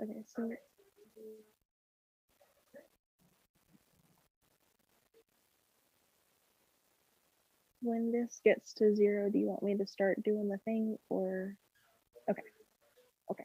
Okay, so when this gets to 0, do you want me to start doing the thing or? Okay. Okay.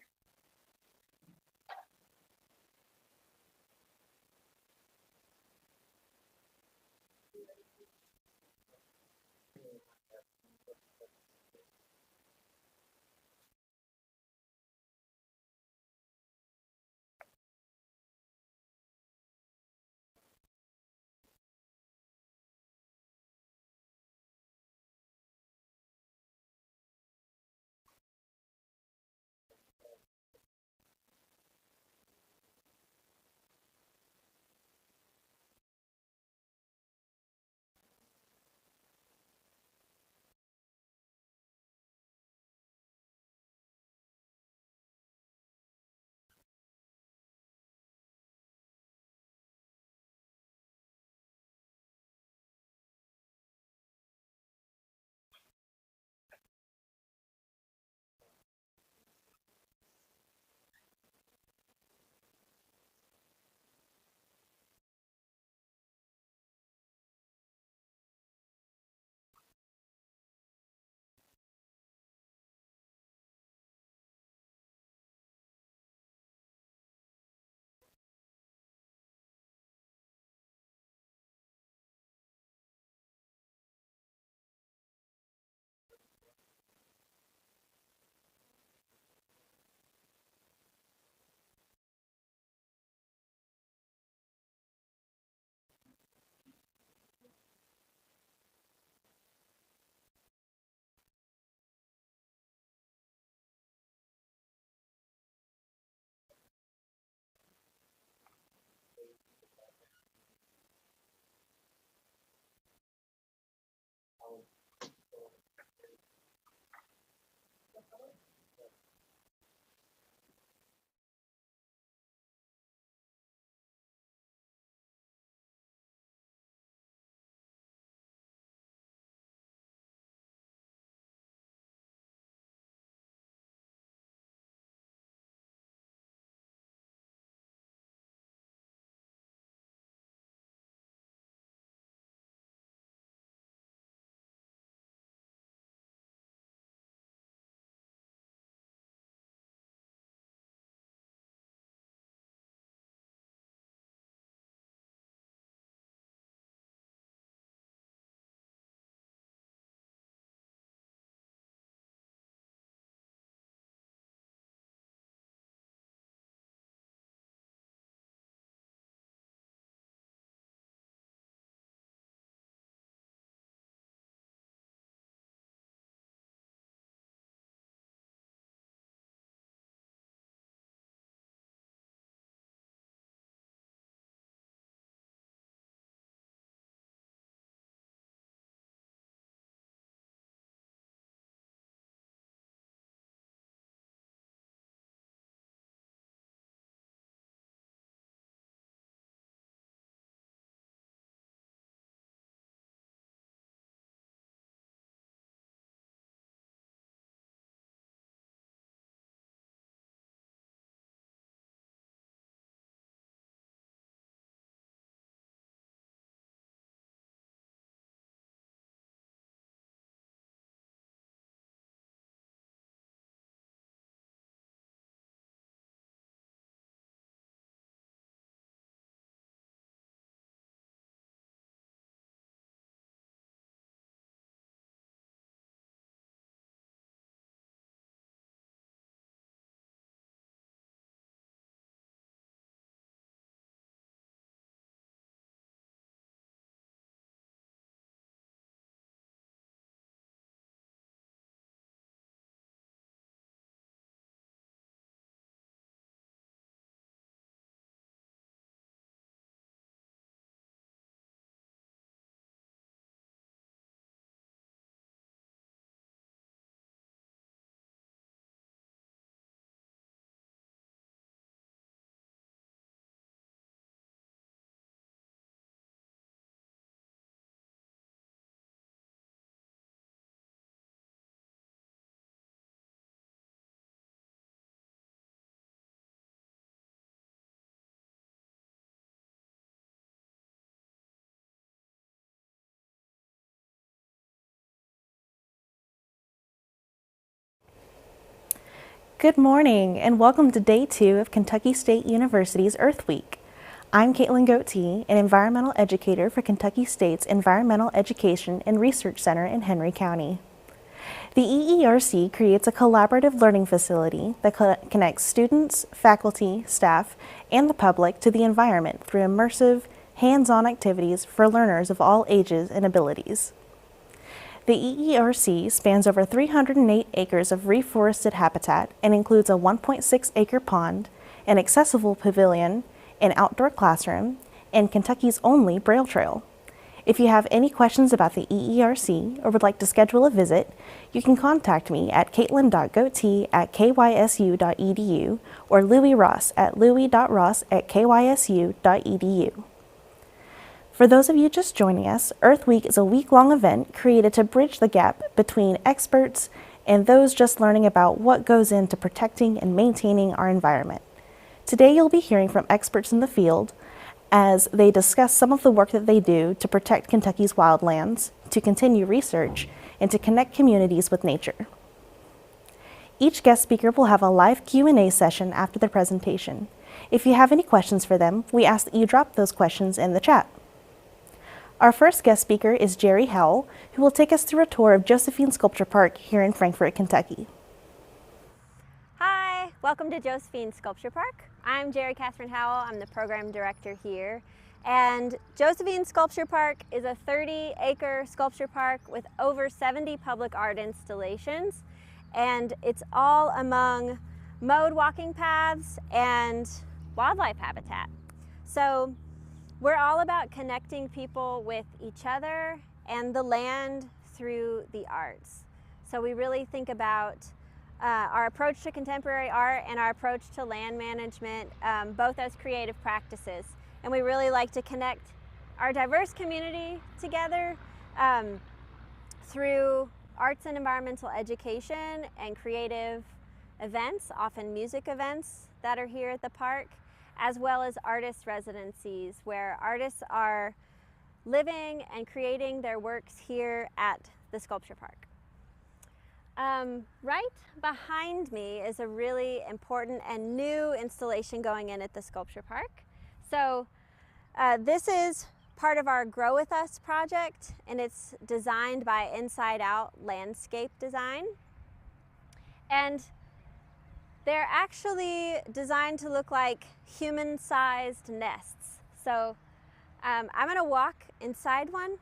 Good morning and welcome to Day 2 of Kentucky State University's Earth Week. I'm Caitlin Goatee, an environmental educator for Kentucky State's Environmental Education and Research Center in Henry County. The EERC creates a collaborative learning facility that connects students, faculty, staff, and the public to the environment through immersive, hands-on activities for learners of all ages and abilities. The EERC spans over 308 acres of reforested habitat and includes a 1.6-acre pond, an accessible pavilion, an outdoor classroom, and Kentucky's only Braille Trail. If you have any questions about the EERC or would like to schedule a visit, you can contact me at caitlin.goatee@kysu.edu or Louie Ross at louie.ross@kysu.edu. For those of you just joining us, Earth Week is a week-long event created to bridge the gap between experts and those just learning about what goes into protecting and maintaining our environment. Today you'll be hearing from experts in the field as they discuss some of the work that they do to protect Kentucky's wildlands, to continue research, and to connect communities with nature. Each guest speaker will have a live Q&A session after the presentation. If you have any questions for them, we ask that you drop those questions in the chat. Our first guest speaker is Jeri Howell, who will take us through a tour of Josephine Sculpture Park here in Frankfort, Kentucky. Hi, welcome to Josephine Sculpture Park. I'm Jeri Catherine Howell. I'm the program director here. And Josephine Sculpture Park is a 30-acre sculpture park with over 70 public art installations. And it's all among mowed walking paths and wildlife habitat. So we're all about connecting people with each other and the land through the arts. So we really think about our approach to contemporary art and our approach to land management, both as creative practices. And we really like to connect our diverse community together through arts and environmental education and creative events, often music events that are here at the park, as well as artist residencies where artists are living and creating their works here at the sculpture park. Right behind me is a really important and new installation going in at the sculpture park. So this is part of our Grow With Us project, and it's designed by Inside Out Landscape Design. And they're actually designed to look like human-sized nests. So I'm gonna walk inside one.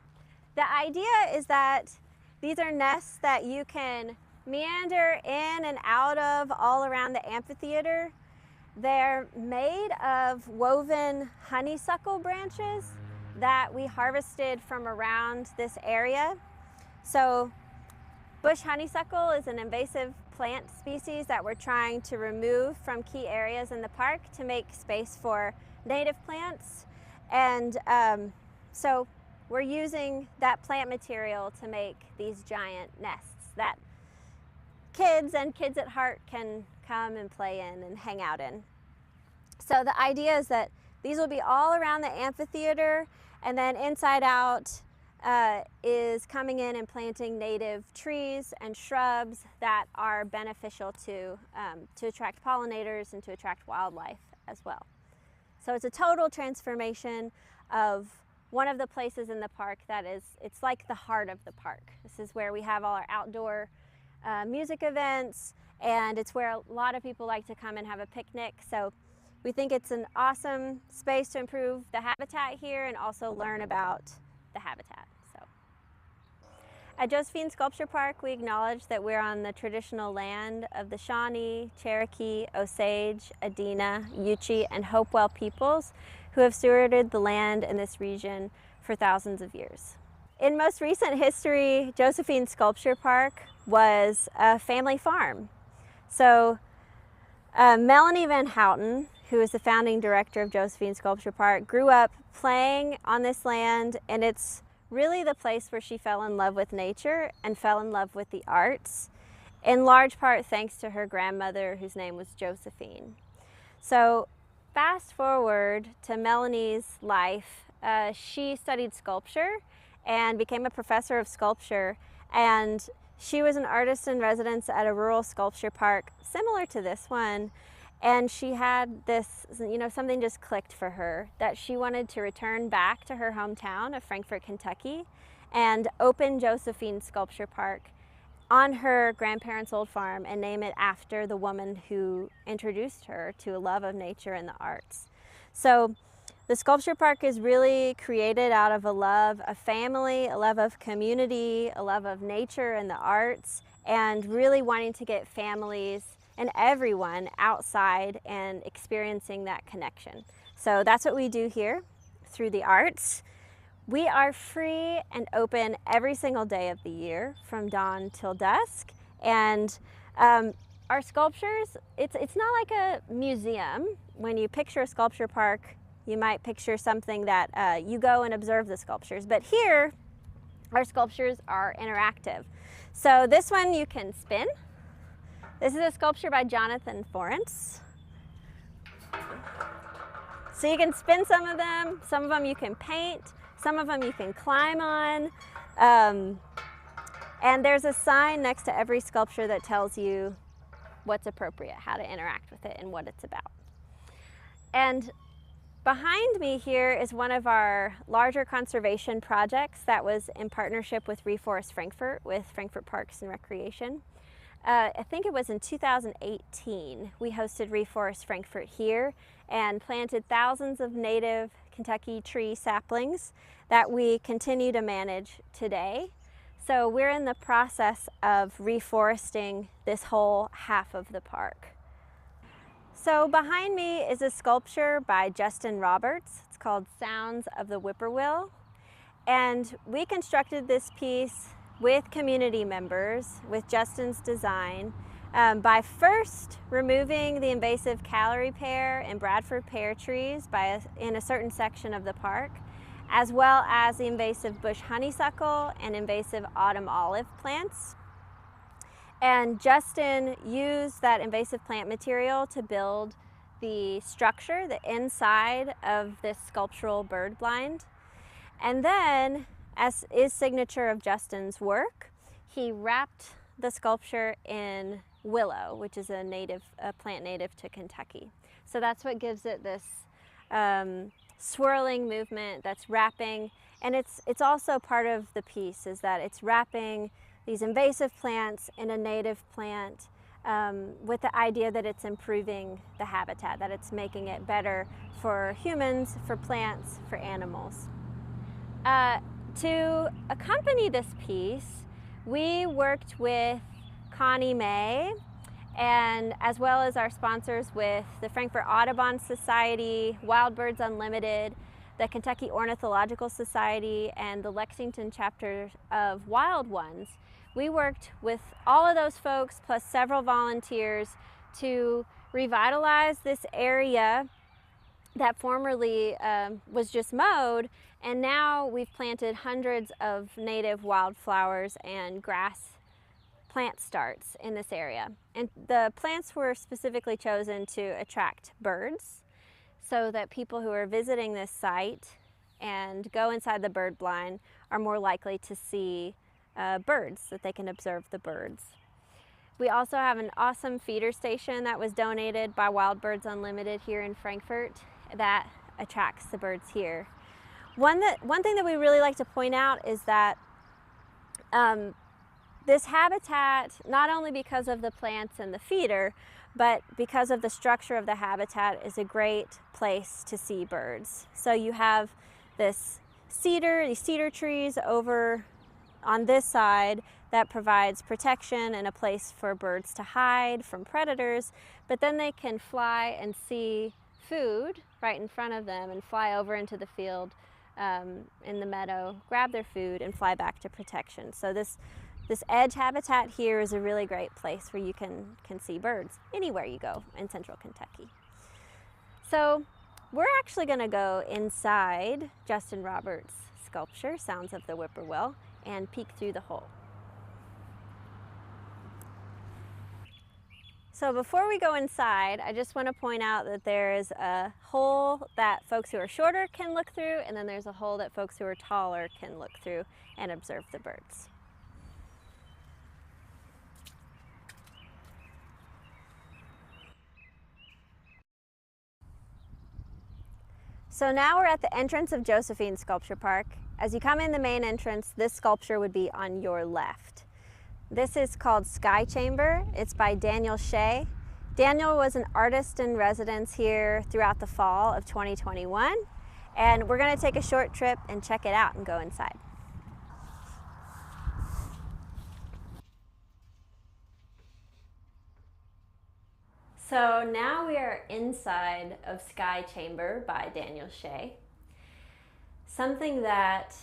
The idea is that these are nests that you can meander in and out of all around the amphitheater. They're made of woven honeysuckle branches that we harvested from around this area. So bush honeysuckle is an invasive plant species that we're trying to remove from key areas in the park to make space for native plants. And so we're using that plant material to make these giant nests that kids and kids at heart can come and play in and hang out in. So the idea is that these will be all around the amphitheater, and then Inside Out is coming in and planting native trees and shrubs that are beneficial to attract pollinators and to attract wildlife as well. So it's a total transformation of one of the places in the park that it's like the heart of the park. This is where we have all our outdoor music events, and it's where a lot of people like to come and have a picnic. So we think it's an awesome space to improve the habitat here and also learn about the habitat. So at Josephine Sculpture Park, we acknowledge that we're on the traditional land of the Shawnee, Cherokee, Osage, Adena, Yuchi, and Hopewell peoples who have stewarded the land in this region for thousands of years. In most recent history, Josephine Sculpture Park was a family farm. So Melanie Van Houten, who is the founding director of Josephine Sculpture Park, grew up playing on this land, and it's really the place where she fell in love with nature and fell in love with the arts, in large part thanks to her grandmother, whose name was Josephine. So fast forward to Melanie's life, she studied sculpture and became a professor of sculpture, and She was an artist in residence at a rural sculpture park similar to this one, and she had this, something just clicked for her, that she wanted to return back to her hometown of Frankfort, Kentucky, and open Josephine Sculpture Park on her grandparents' old farm and name it after the woman who introduced her to a love of nature and the arts. So the sculpture park is really created out of a love of family, a love of community, a love of nature and the arts, and really wanting to get families and everyone outside and experiencing that connection. So that's what we do here through the arts. We are free and open every single day of the year from dawn till dusk. And our sculptures, it's not like a museum. When you picture a sculpture park, you might picture something that you go and observe the sculptures. But here, our sculptures are interactive. So this one you can spin. This is a sculpture by Jonathan Forrence. So you can spin some of them you can paint, some of them you can climb on. And there's a sign next to every sculpture that tells you what's appropriate, how to interact with it, and what it's about. And behind me here is one of our larger conservation projects that was in partnership with Reforest Frankfort, with Frankfort Parks and Recreation. I think it was in 2018, we hosted Reforest Frankfort here and planted thousands of native Kentucky tree saplings that we continue to manage today. So we're in the process of reforesting this whole half of the park. So behind me is a sculpture by Justin Roberts. It's called Sounds of the Whippoorwill. And we constructed this piece with community members, with Justin's design, by first removing the invasive Callery pear and Bradford pear trees in a certain section of the park, as well as the invasive bush honeysuckle and invasive autumn olive plants. And Justin used that invasive plant material to build the structure, the inside of this sculptural bird blind. And then, as is signature of Justin's work, he wrapped the sculpture in willow, which is a plant native to Kentucky. So that's what gives it this swirling movement that's wrapping. And it's also part of the piece, is that it's wrapping these invasive plants in a native plant with the idea that it's improving the habitat, that it's making it better for humans, for plants, for animals. To accompany this piece, we worked with Connie May, and as well as our sponsors with the Frankfort Audubon Society, Wild Birds Unlimited, the Kentucky Ornithological Society, and the Lexington chapter of Wild Ones. We worked with all of those folks, plus several volunteers, to revitalize this area that formerly was just mowed, and now we've planted hundreds of native wildflowers and grass plant starts in this area. And the plants were specifically chosen to attract birds, so that people who are visiting this site and go inside the bird blind are more likely to see birds, that they can observe the birds. We also have an awesome feeder station that was donated by Wild Birds Unlimited here in Frankfort that attracts the birds here. One thing that we really like to point out is that this habitat, not only because of the plants and the feeder, but because of the structure of the habitat, is a great place to see birds. So you have these cedar trees over on this side that provides protection and a place for birds to hide from predators, but then they can fly and see food right in front of them and fly over into the field in the meadow, grab their food, and fly back to protection. So this edge habitat here is a really great place where you can see birds anywhere you go in central Kentucky. So we're actually going to go inside Justin Roberts' sculpture, Sounds of the Whippoorwill, and peek through the hole. So before we go inside, I just want to point out that there is a hole that folks who are shorter can look through, and then there's a hole that folks who are taller can look through and observe the birds. So now we're at the entrance of Josephine Sculpture Park. As you come in the main entrance, this sculpture would be on your left. This is called Sky Chamber. It's by Daniel Shea. Daniel was an artist in residence here throughout the fall of 2021, and we're going to take a short trip and check it out and go inside. So now we are inside of Sky Chamber by Daniel Shea. Something that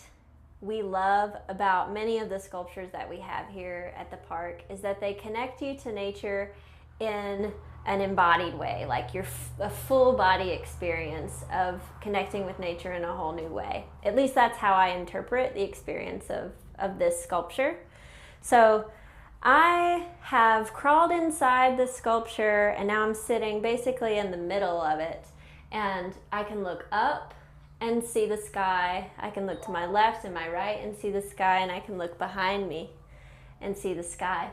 we love about many of the sculptures that we have here at the park is that they connect you to nature in an embodied way, like a full body experience of connecting with nature in a whole new way. At least that's how I interpret the experience of this sculpture. So I have crawled inside the sculpture and now I'm sitting basically in the middle of it, and I can look up and see the sky. I can look to my left and my right and see the sky, and I can look behind me and see the sky.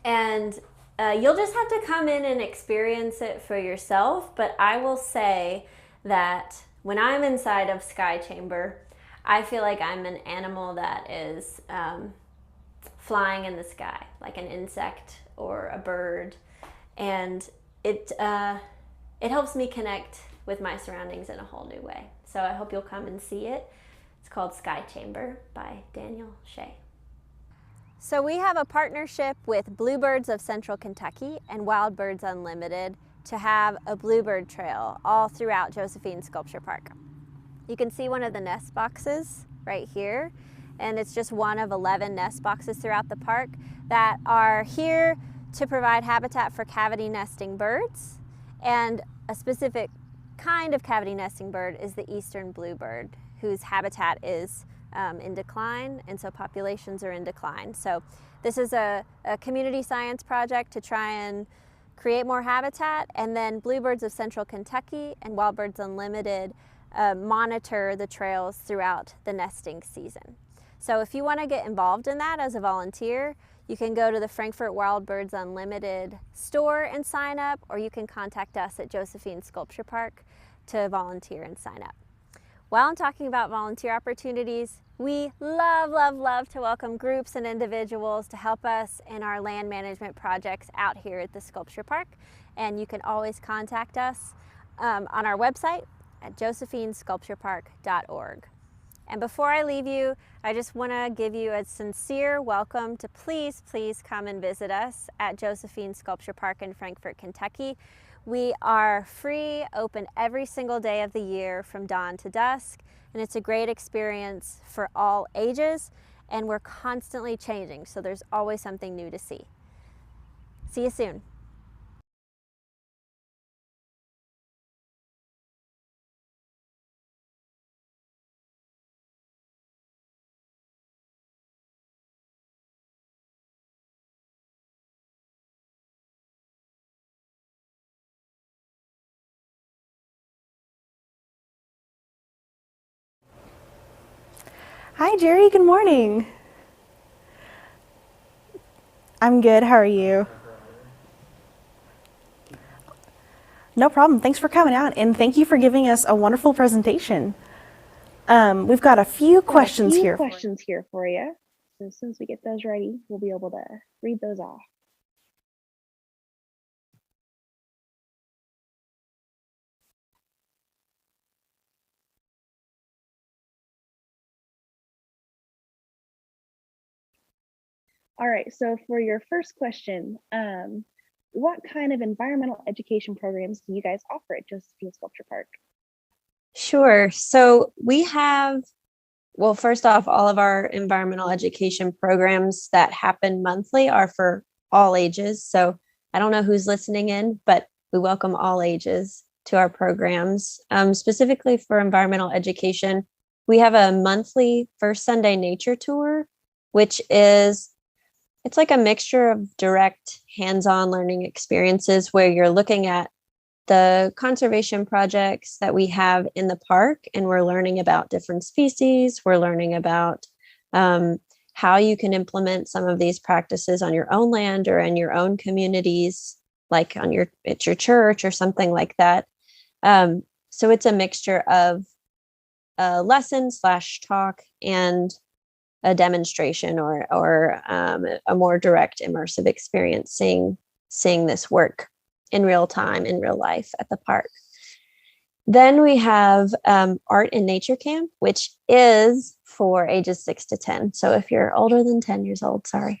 And you'll just have to come in and experience it for yourself, but I will say that when I'm inside of Sky Chamber, I feel like I'm an animal that is flying in the sky, like an insect or a bird, and it helps me connect with my surroundings in a whole new way. So I hope you'll come and see it. It's called Sky Chamber by Daniel Shea. So we have a partnership with Bluebirds of Central Kentucky and Wild Birds Unlimited to have a bluebird trail all throughout Josephine Sculpture Park. You can see one of the nest boxes right here, and it's just one of 11 nest boxes throughout the park that are here to provide habitat for cavity nesting birds, and a specific kind of cavity nesting bird is the eastern bluebird, whose habitat is in decline, and so populations are in decline. So this is a community science project to try and create more habitat, and then Bluebirds of Central Kentucky and Wild Birds Unlimited monitor the trails throughout the nesting season. So if you want to get involved in that as a volunteer, you can go to the Frankfort Wild Birds Unlimited store and sign up, or you can contact us at Josephine Sculpture Park to volunteer and sign up. While I'm talking about volunteer opportunities, we love to welcome groups and individuals to help us in our land management projects out here at the Sculpture Park. And you can always contact us on our website at josephinesculpturepark.org. And before I leave you, I just want to give you a sincere welcome to please come and visit us at Josephine Sculpture Park in Frankfort, Kentucky. We are free, open every single day of the year from dawn to dusk, and it's a great experience for all ages, and we're constantly changing, so there's always something new to see. See you soon. Hi, Jeri. Good morning. I'm good. How are you? No problem. Thanks for coming out, and thank you for giving us a wonderful presentation. We've got a few questions here for you. So as soon as we get those ready, we'll be able to read those off. All right, so for your first question, what kind of environmental education programs do you guys offer at Josephine Sculpture Park? Sure. So we have, well, first off, all of our environmental education programs that happen monthly are for all ages. So I don't know who's listening in, but we welcome all ages to our programs. Specifically for environmental education, we have a monthly First Sunday Nature Tour, which is, it's like a mixture of direct hands-on learning experiences where you're looking at the conservation projects that we have in the park, and we're learning about different species. We're learning about how you can implement some of these practices on your own land or in your own communities, like at your church or something like that. So it's a mixture of a lesson/talk and a demonstration or a more direct immersive experience seeing this work in real time, in real life at the park. Then we have Art and Nature Camp, which is for ages 6 to 10. So if you're older than 10 years old, sorry.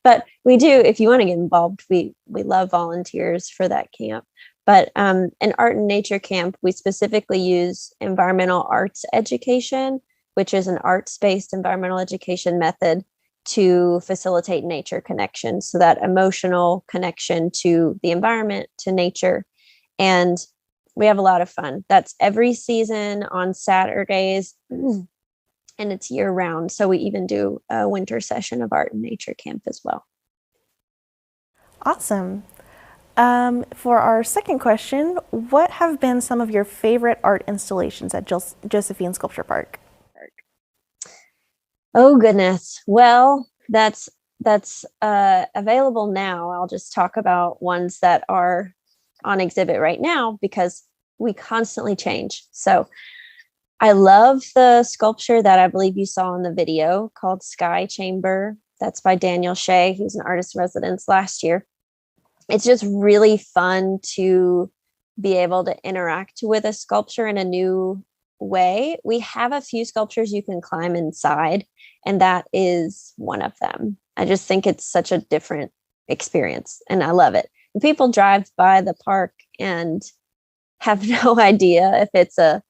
But we do, if you want to get involved, we love volunteers for that camp. But in Art and Nature Camp, we specifically use environmental arts education, which is an arts-based environmental education method to facilitate nature connection. So that emotional connection to the environment, to nature. And we have a lot of fun. That's every season on Saturdays, and it's year round. So we even do a winter session of Art and Nature Camp as well. Awesome. For our second question, what have been some of your favorite art installations at Josephine Sculpture Park? Oh goodness. Well, that's available now. I'll just talk about ones that are on exhibit right now because we constantly change. So I love the sculpture that I believe you saw in the video called Sky Chamber. That's by Daniel Shea, who's an artist in residence last year. It's just really fun to be able to interact with a sculpture in a new way. We have a few sculptures you can climb inside, and that is one of them. I just think it's such a different experience, and I love it. And people drive by the park and have no idea if it's an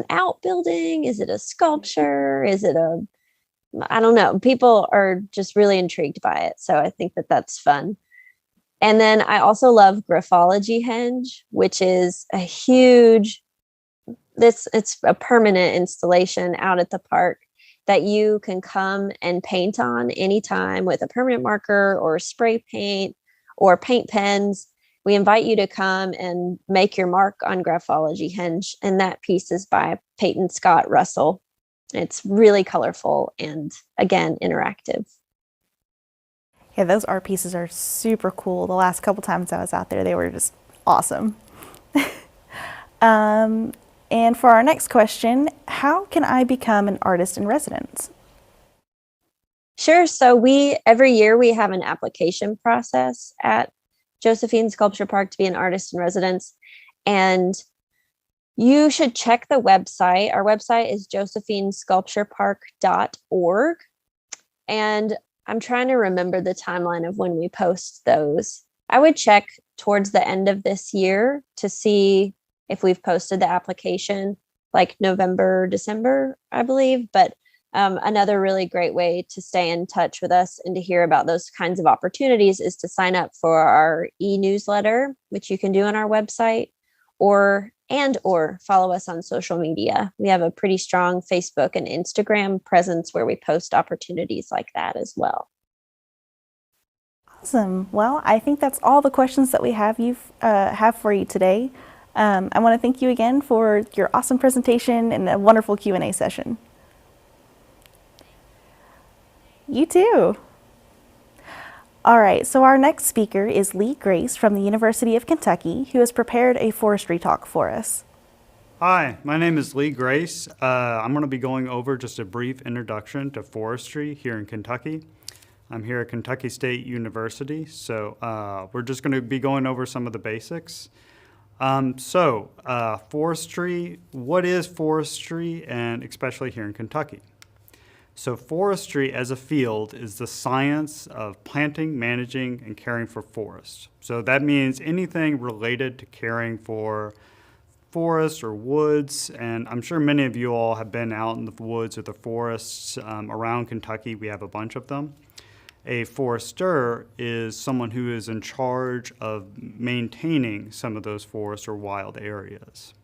outbuilding, is it a sculpture, is it I don't know. People are just really intrigued by it. So I think that that's fun. And then I also love Graphology Hinge, which is a huge, it's a permanent installation out at the park that you can come and paint on anytime with a permanent marker or spray paint or paint pens. We invite you to come and make your mark on Graphology Hinge. And that piece is by Peyton Scott Russell. It's really colorful and, again, interactive. Yeah, those art pieces are super cool. The last couple times I was out there, they were just awesome. And for our next question, how can I become an artist in residence? Sure. So every year we have an application process at Josephine Sculpture Park to be an artist in residence. And you should check the website. Our website is josephinesculpturepark.org. And I'm trying to remember the timeline of when we post those. I would check towards the end of this year to see if we've posted the application, like November, December, I believe. But another really great way to stay in touch with us and to hear about those kinds of opportunities is to sign up for our e-newsletter, which you can do on our website, or follow us on social media. We have a pretty strong Facebook and Instagram presence where we post opportunities like that as well. Awesome. Well, I think that's all the questions that we have for you today. I want to thank you again for your awesome presentation and a wonderful Q&A session. You too. All right, so our next speaker is Lee Grace from the University of Kentucky, who has prepared a forestry talk for us. Hi, my name is Lee Grace. I'm going to be going over just a brief introduction to forestry here in Kentucky. I'm here at Kentucky State University, so we're just going to be going over some of the basics. Forestry, what is forestry, and especially here in Kentucky? So forestry as a field is the science of planting, managing, and caring for forests. So that means anything related to caring for forests or woods, and I'm sure many of you all have been out in the woods or the forests around Kentucky. We have a bunch of them. A forester is someone who is in charge of maintaining some of those forests or wild areas.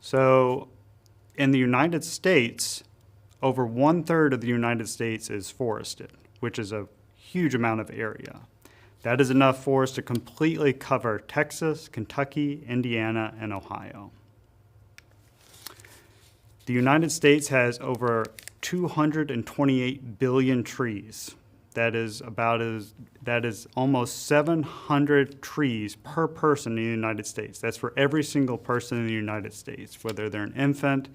So in the United States, over 1/3 of the United States is forested, which is a huge amount of area. That is enough forest to completely cover Texas, Kentucky, Indiana, and Ohio. The United States has over 228 billion trees. That is almost 700 trees per person in the United States. That's for every single person in the United States, whether they're an infant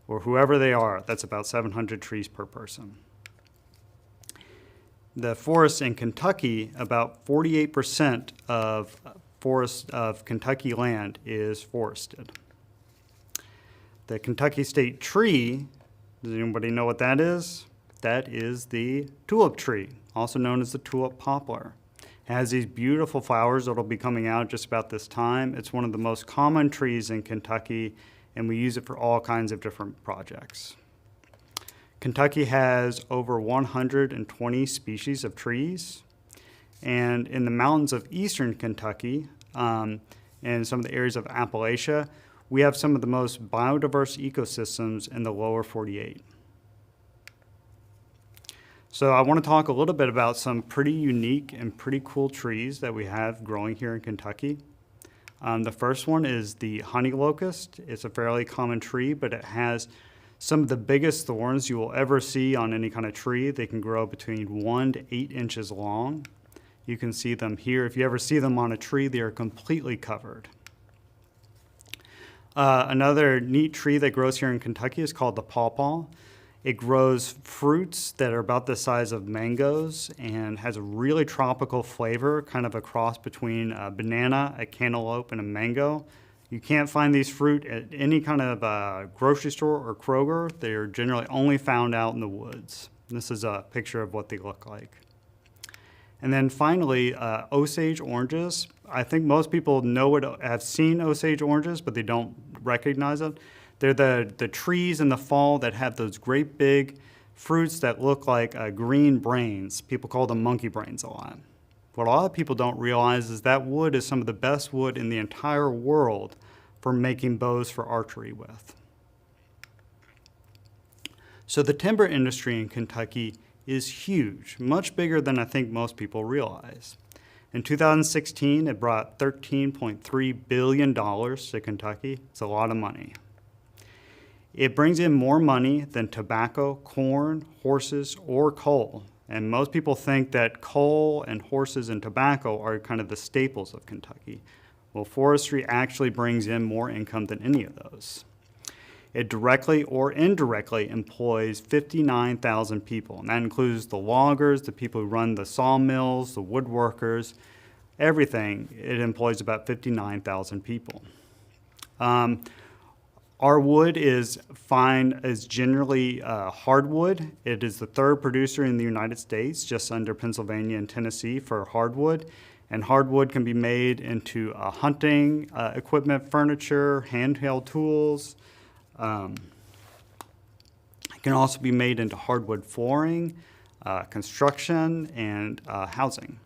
or whoever they are. That's about 700 trees per person. The forests in Kentucky, about 48% of Kentucky land is forested. The Kentucky state tree, does anybody know what that is? That is the tulip tree, also known as the tulip poplar. It has these beautiful flowers that'll be coming out just about this time. It's one of the most common trees in Kentucky, and we use it for all kinds of different projects. Kentucky has over 120 species of trees, and in the mountains of eastern Kentucky and some of the areas of Appalachia, we have some of the most biodiverse ecosystems in the lower 48. So I want to talk a little bit about some pretty unique and pretty cool trees that we have growing here in Kentucky. The first one is the honey locust. It's a fairly common tree, but it has some of the biggest thorns you will ever see on any kind of tree. They can grow between 1 to 8 inches long. You can see them here. If you ever see them on a tree, they are completely covered. Another neat tree that grows here in Kentucky is called the pawpaw. It grows fruits that are about the size of mangoes and has a really tropical flavor, kind of a cross between a banana, a cantaloupe, and a mango. You can't find these fruit at any kind of grocery store or Kroger. They're generally only found out in the woods. This is a picture of what they look like. And then finally, Osage oranges. I think most people have seen Osage oranges, but they don't recognize it. They're the trees in the fall that have those great big fruits that look like green brains. People call them monkey brains a lot. What a lot of people don't realize is that wood is some of the best wood in the entire world for making bows for archery with. So the timber industry in Kentucky is huge, much bigger than I think most people realize. In 2016, it brought $13.3 billion to Kentucky. It's a lot of money. It brings in more money than tobacco, corn, horses, or coal. And most people think that coal and horses and tobacco are kind of the staples of Kentucky. Well, forestry actually brings in more income than any of those. It directly or indirectly employs 59,000 people, and that includes the loggers, the people who run the sawmills, the woodworkers, everything. It employs about 59,000 people. Our wood is generally hardwood. It is the third producer in the United States, just under Pennsylvania and Tennessee for hardwood. And hardwood can be made into hunting equipment, furniture, handheld tools. It can also be made into hardwood flooring, construction, and housing.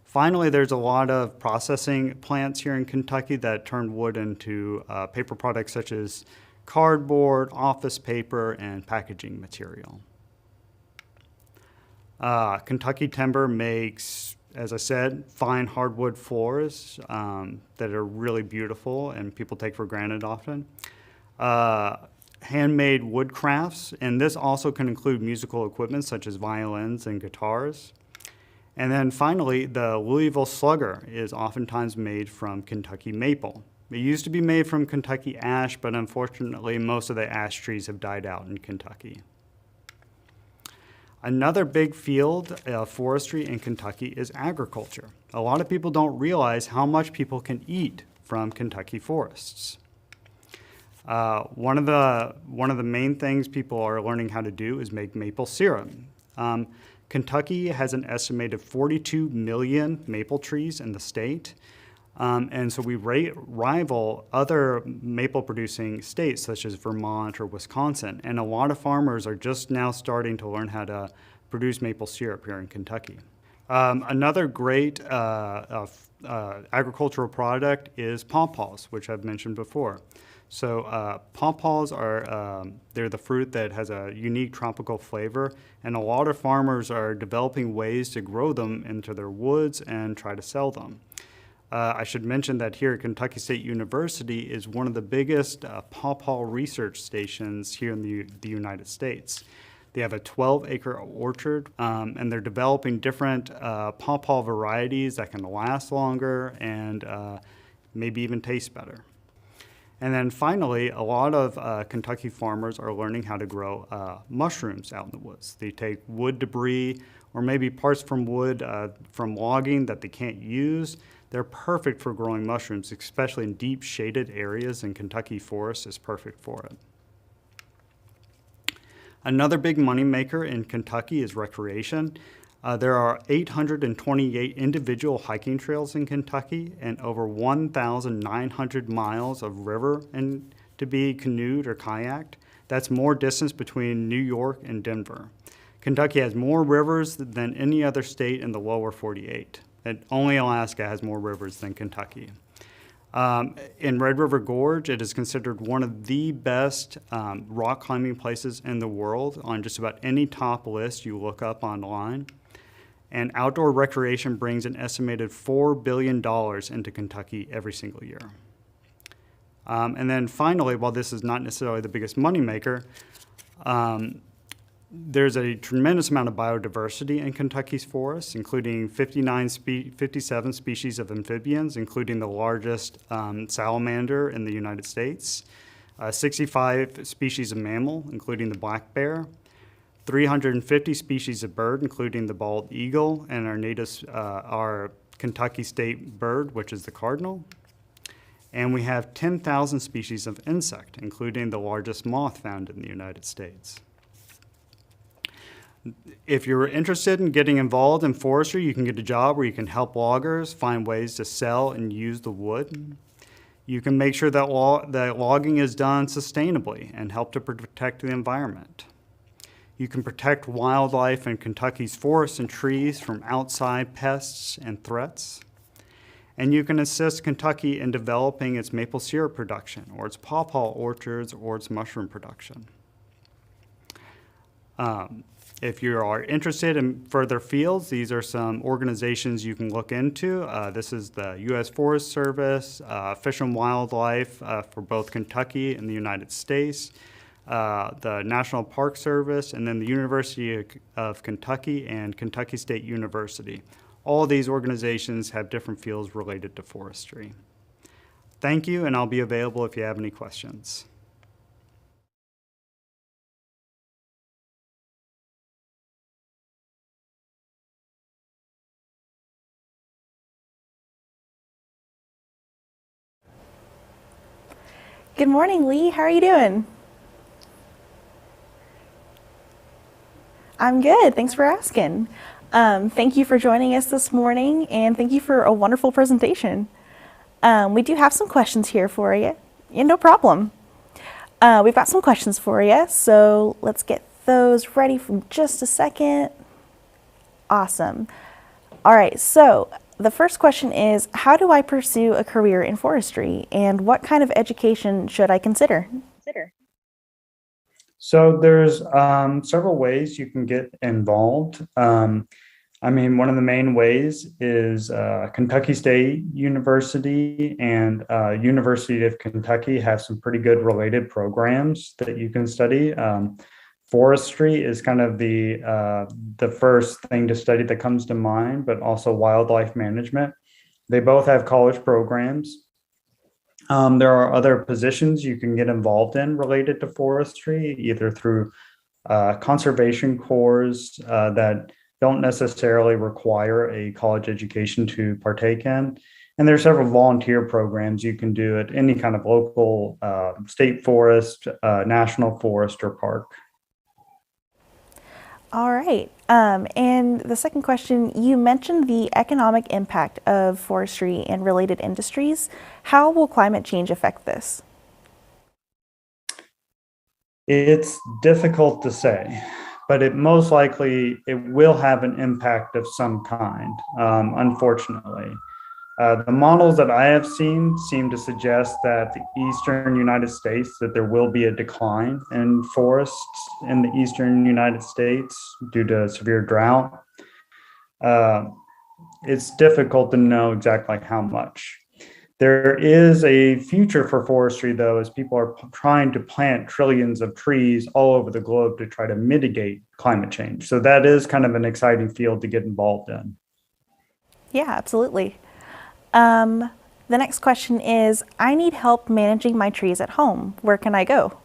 Finally, there's a lot of processing plants here in Kentucky that turn wood into paper products such as cardboard, office paper, and packaging material. Kentucky timber makes, as I said, fine hardwood floors that are really beautiful and people take for granted often. Handmade wood crafts, and this also can include musical equipment such as violins and guitars. And then finally, the Louisville slugger is oftentimes made from Kentucky maple. It used to be made from Kentucky ash, but unfortunately most of the ash trees have died out in Kentucky. Another big field of forestry in Kentucky is agriculture. A lot of people don't realize how much people can eat from Kentucky forests. One of the main things people are learning how to do is make maple syrup. Kentucky has an estimated 42 million maple trees in the state. And so we rival other maple-producing states such as Vermont or Wisconsin. And a lot of farmers are just now starting to learn how to produce maple syrup here in Kentucky. Another great agricultural product is pawpaws, which I've mentioned before. So pawpaws they're the fruit that has a unique tropical flavor, and a lot of farmers are developing ways to grow them into their woods and try to sell them. I should mention that here at Kentucky State University is one of the biggest pawpaw research stations here in the United States. They have a 12-acre orchard, and they're developing different pawpaw varieties that can last longer and maybe even taste better. And then finally, a lot of Kentucky farmers are learning how to grow mushrooms out in the woods. They take wood debris or maybe parts from wood from logging that they can't use. They're perfect for growing mushrooms, especially in deep shaded areas, and Kentucky forest is perfect for it. Another big moneymaker in Kentucky is recreation. There are 828 individual hiking trails in Kentucky and over 1,900 miles of river and to be canoed or kayaked. That's more distance between New York and Denver. Kentucky has more rivers than any other state in the lower 48. And only Alaska has more rivers than Kentucky. In Red River Gorge, it is considered one of the best rock climbing places in the world on just about any top list you look up online. And outdoor recreation brings an estimated $4 billion into Kentucky every single year. And then finally, while this is not necessarily the biggest moneymaker, there's a tremendous amount of biodiversity in Kentucky's forests, including 57 species of amphibians, including the largest salamander in the United States, 65 species of mammal, including the black bear, 350 species of bird, including the bald eagle, and our Kentucky state bird, which is the cardinal. And we have 10,000 species of insect, including the largest moth found in the United States. If you're interested in getting involved in forestry, you can get a job where you can help loggers find ways to sell and use the wood. You can make sure that logging is done sustainably and help to protect the environment. You can protect wildlife in Kentucky's forests and trees from outside pests and threats. And you can assist Kentucky in developing its maple syrup production, or its pawpaw orchards, or its mushroom production. If you are interested in further fields, these are some organizations you can look into. This is the U.S. Forest Service, Fish and Wildlife for both Kentucky and the United States, the National Park Service, and then the University of Kentucky and Kentucky State University. All of these organizations have different fields related to forestry. Thank you, and I'll be available if you have any questions. Good morning, Lee. How are you doing? I'm good. Thanks for asking. Thank you for joining us this morning, and thank you for a wonderful presentation. We do have some questions here for you. Yeah, no problem. We've got some questions for you, so let's get those ready for just a second. Awesome. All right, so the first question is, how do I pursue a career in forestry, and what kind of education should I consider? So there's several ways you can get involved. One of the main ways is Kentucky State University and University of Kentucky have some pretty good related programs that you can study. Forestry is kind of the first thing to study that comes to mind, but also wildlife management. They both have college programs. There are other positions you can get involved in related to forestry, either through conservation corps that don't necessarily require a college education to partake in. And there are several volunteer programs you can do at any kind of local state forest, national forest, or park. All right. And the second question, you mentioned the economic impact of forestry and related industries. How will climate change affect this? It's difficult to say, but it most likely will have an impact of some kind, unfortunately. The models that I have seen seem to suggest that the eastern United States, that there will be a decline in forests in the eastern United States due to severe drought. It's difficult to know exactly how much. There is a future for forestry, though, as people are trying to plant trillions of trees all over the globe to try to mitigate climate change. So that is kind of an exciting field to get involved in. Yeah, absolutely. The next question is, I need help managing my trees at home. Where can I go?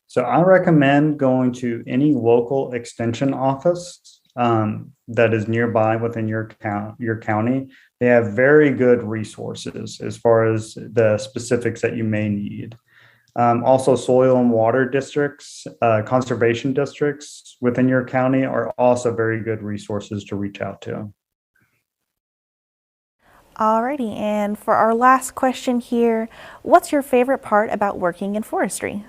So I recommend going to any local extension office that is nearby within your county. They have very good resources as far as the specifics that you may need. Also, soil and water districts, conservation districts within your county are also very good resources to reach out to. Alrighty, and for our last question here, what's your favorite part about working in forestry?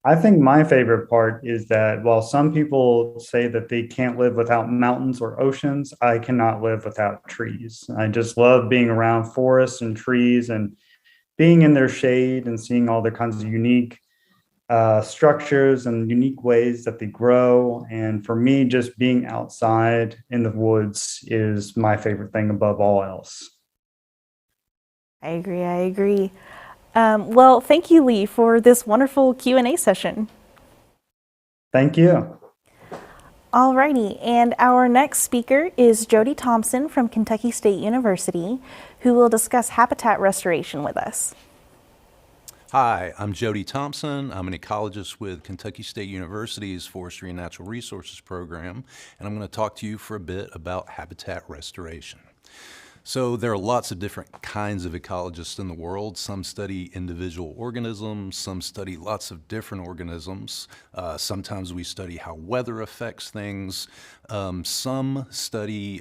I think my favorite part is that while some people say that they can't live without mountains or oceans, I cannot live without trees. I just love being around forests and trees and being in their shade and seeing all the kinds of unique structures and unique ways that they grow. And for me, just being outside in the woods is my favorite thing above all else. I agree. Well, thank you, Lee, for this wonderful Q&A session. Thank you. Alrighty, and our next speaker is Jody Thompson from Kentucky State University, who will discuss habitat restoration with us. Hi, I'm Jody Thompson. I'm an ecologist with Kentucky State University's Forestry and Natural Resources program, and I'm going to talk to you for a bit about habitat restoration. So there are lots of different kinds of ecologists in the world. Some study individual organisms, some study lots of different organisms. Sometimes we study how weather affects things. Some study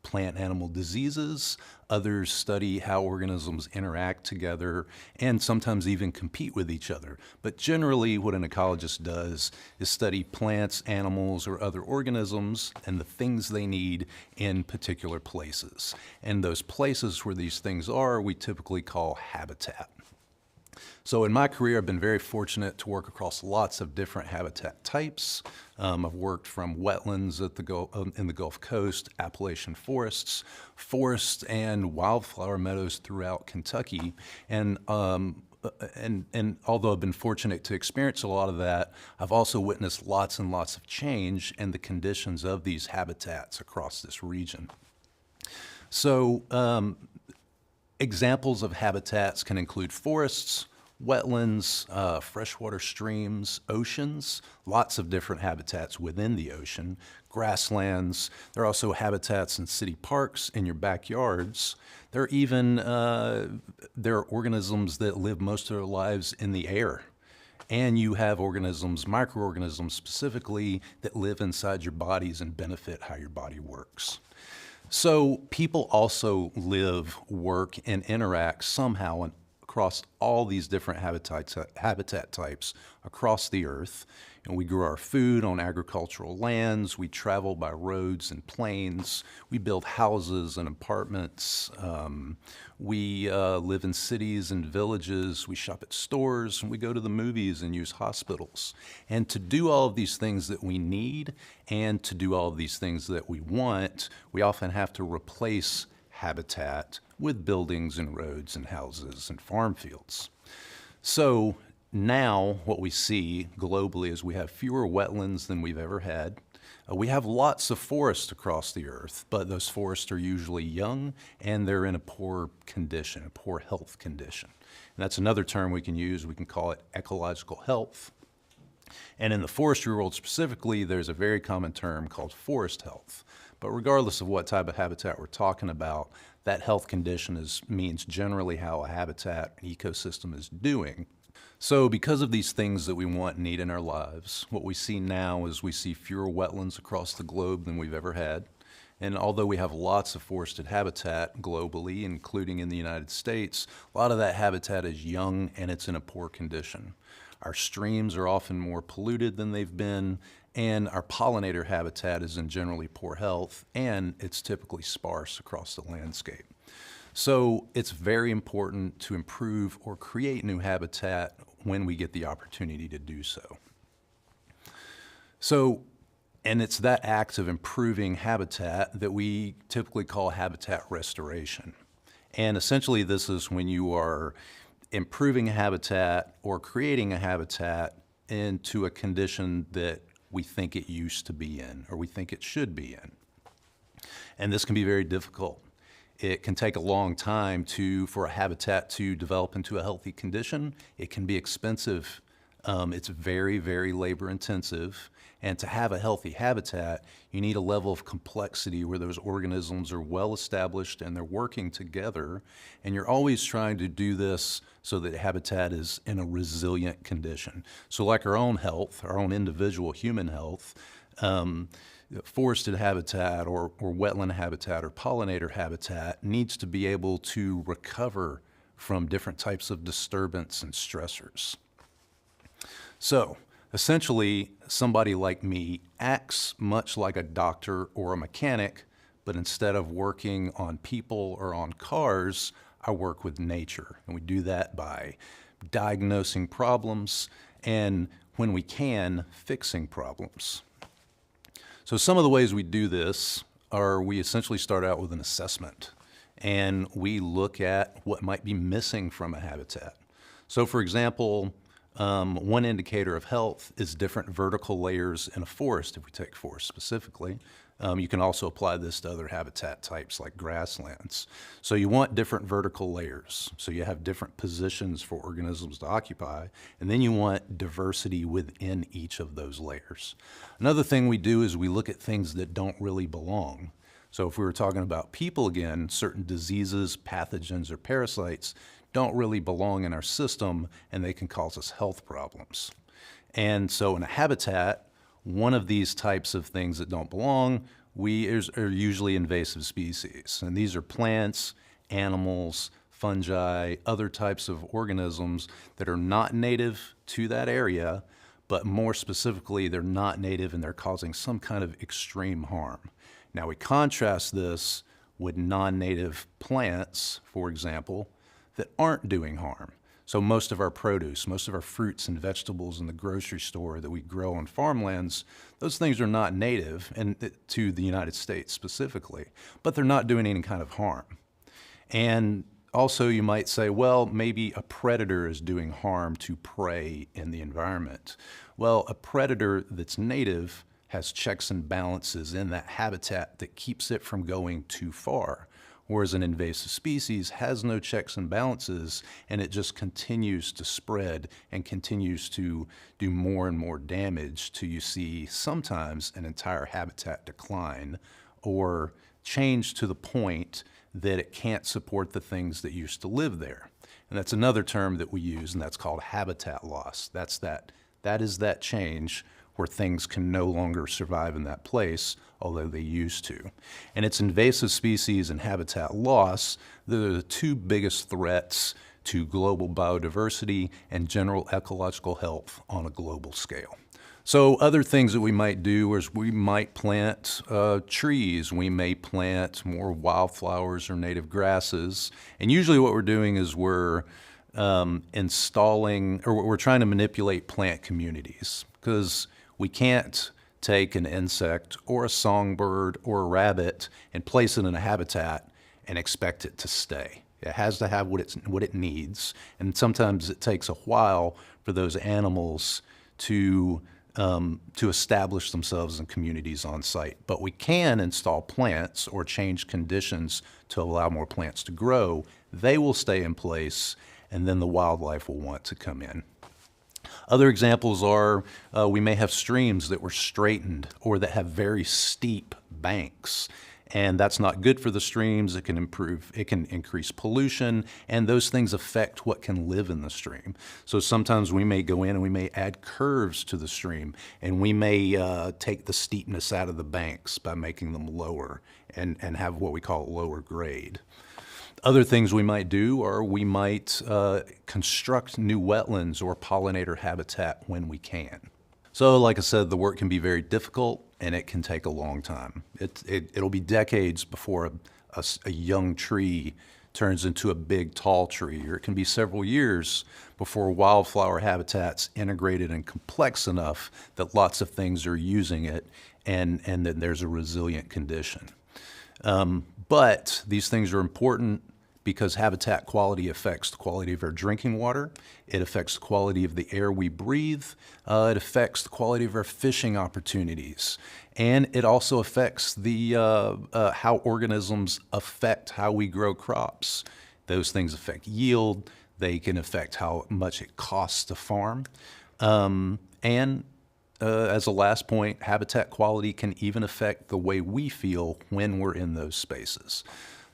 plant-animal diseases. Others study how organisms interact together and sometimes even compete with each other. But generally what an ecologist does is study plants, animals, or other organisms and the things they need in particular places. And those places where these things are, we typically call habitat. So in my career, I've been very fortunate to work across lots of different habitat types. I've worked from wetlands in the Gulf Coast, Appalachian forests, forests and wildflower meadows throughout Kentucky. And although I've been fortunate to experience a lot of that, I've also witnessed lots and lots of change in the conditions of these habitats across this region. So examples of habitats can include forests, wetlands, freshwater streams, oceans, lots of different habitats within the ocean, grasslands. There are also habitats in city parks, in your backyards. There are even there are organisms that live most of their lives in the air. And you have organisms, microorganisms specifically, that live inside your bodies and benefit how your body works. So people also live, work, and interact somehow across all these different habitat types across the earth. And we grow our food on agricultural lands, we travel by roads and plains, we build houses and apartments, we live in cities and villages, we shop at stores, and we go to the movies and use hospitals. And to do all of these things that we need and to do all of these things that we want, we often have to replace habitat with buildings and roads and houses and farm fields. So now what we see globally is we have fewer wetlands than we've ever had. We have lots of forests across the earth, but those forests are usually young and they're in a poor condition, a poor health condition. And that's another term we can use. We can call it ecological health. And in the forestry world specifically, there's a very common term called forest health. But regardless of what type of habitat we're talking about, that health condition means generally how a habitat ecosystem is doing. So because of these things that we want and need in our lives, what we see now is we see fewer wetlands across the globe than we've ever had. And although we have lots of forested habitat globally, including in the United States, a lot of that habitat is young and it's in a poor condition. Our streams are often more polluted than they've been, and our pollinator habitat is in generally poor health, and it's typically sparse across the landscape. So it's very important to improve or create new habitat when we get the opportunity to do so. So And it's that act of improving habitat that we typically call habitat restoration. And essentially this is when you are improving a habitat or creating a habitat into a condition that we think it used to be in or we think it should be in. And this can be very difficult. It can take a long time for a habitat to develop into a healthy condition. It can be expensive. It's very, very labor intensive. And to have a healthy habitat, you need a level of complexity where those organisms are well established and they're working together. And you're always trying to do this so that the habitat is in a resilient condition. So like our own health, our own individual human health, forested habitat or wetland habitat or pollinator habitat needs to be able to recover from different types of disturbance and stressors. So essentially, somebody like me acts much like a doctor or a mechanic, but instead of working on people or on cars, I work with nature. And we do that by diagnosing problems and, when we can, fixing problems. So some of the ways we do this are we essentially start out with an assessment, and we look at what might be missing from a habitat. So for example, one indicator of health is different vertical layers in a forest, if we take forest specifically. You can also apply this to other habitat types like grasslands. So you want different vertical layers. So you have different positions for organisms to occupy, and then you want diversity within each of those layers. Another thing we do is we look at things that don't really belong. So if we were talking about people again, certain diseases, pathogens, or parasites don't really belong in our system, and they can cause us health problems. And so in a habitat, one of these types of things that don't belong are usually invasive species. And these are plants, animals, fungi, other types of organisms that are not native to that area, but more specifically, they're not native and they're causing some kind of extreme harm. Now we contrast this with non-native plants, for example, that aren't doing harm. So most of our produce, most of our fruits and vegetables in the grocery store that we grow on farmlands, those things are not native to the United States specifically, but they're not doing any kind of harm. And also you might say, well, maybe a predator is doing harm to prey in the environment. Well, a predator that's native has checks and balances in that habitat that keeps it from going too far. Whereas an invasive species has no checks and balances, and it just continues to spread and continues to do more and more damage till you see sometimes an entire habitat decline or change to the point that it can't support the things that used to live there. And that's another term that we use, and that's called habitat loss. That is that change where things can no longer survive in that place, although they used to. And it's invasive species and habitat loss that are the two biggest threats to global biodiversity and general ecological health on a global scale. So other things that we might do is we might plant trees. We may plant more wildflowers or native grasses. And usually what we're doing is we're installing, or we're trying to manipulate plant communities, because we can't take an insect or a songbird or a rabbit and place it in a habitat and expect it to stay. It has to have what it needs, and sometimes it takes a while for those animals to establish themselves in communities on site. But we can install plants or change conditions to allow more plants to grow. They will stay in place, and then the wildlife will want to come in. Other examples are we may have streams that were straightened or that have very steep banks. And that's not good for the streams. It can increase pollution, and those things affect what can live in the stream. So sometimes we may go in and we may add curves to the stream, and we may take the steepness out of the banks by making them lower and have what we call lower grade. Other things we might do are we might construct new wetlands or pollinator habitat when we can. So like I said, the work can be very difficult and it can take a long time. It'll be decades before a young tree turns into a big tall tree, or it can be several years before wildflower habitat's integrated and complex enough that lots of things are using it and that there's a resilient condition. But these things are important because habitat quality affects the quality of our drinking water, it affects the quality of the air we breathe, it affects the quality of our fishing opportunities, and it also affects the how organisms affect how we grow crops. Those things affect yield, they can affect how much it costs to farm, and as a last point, habitat quality can even affect the way we feel when we're in those spaces.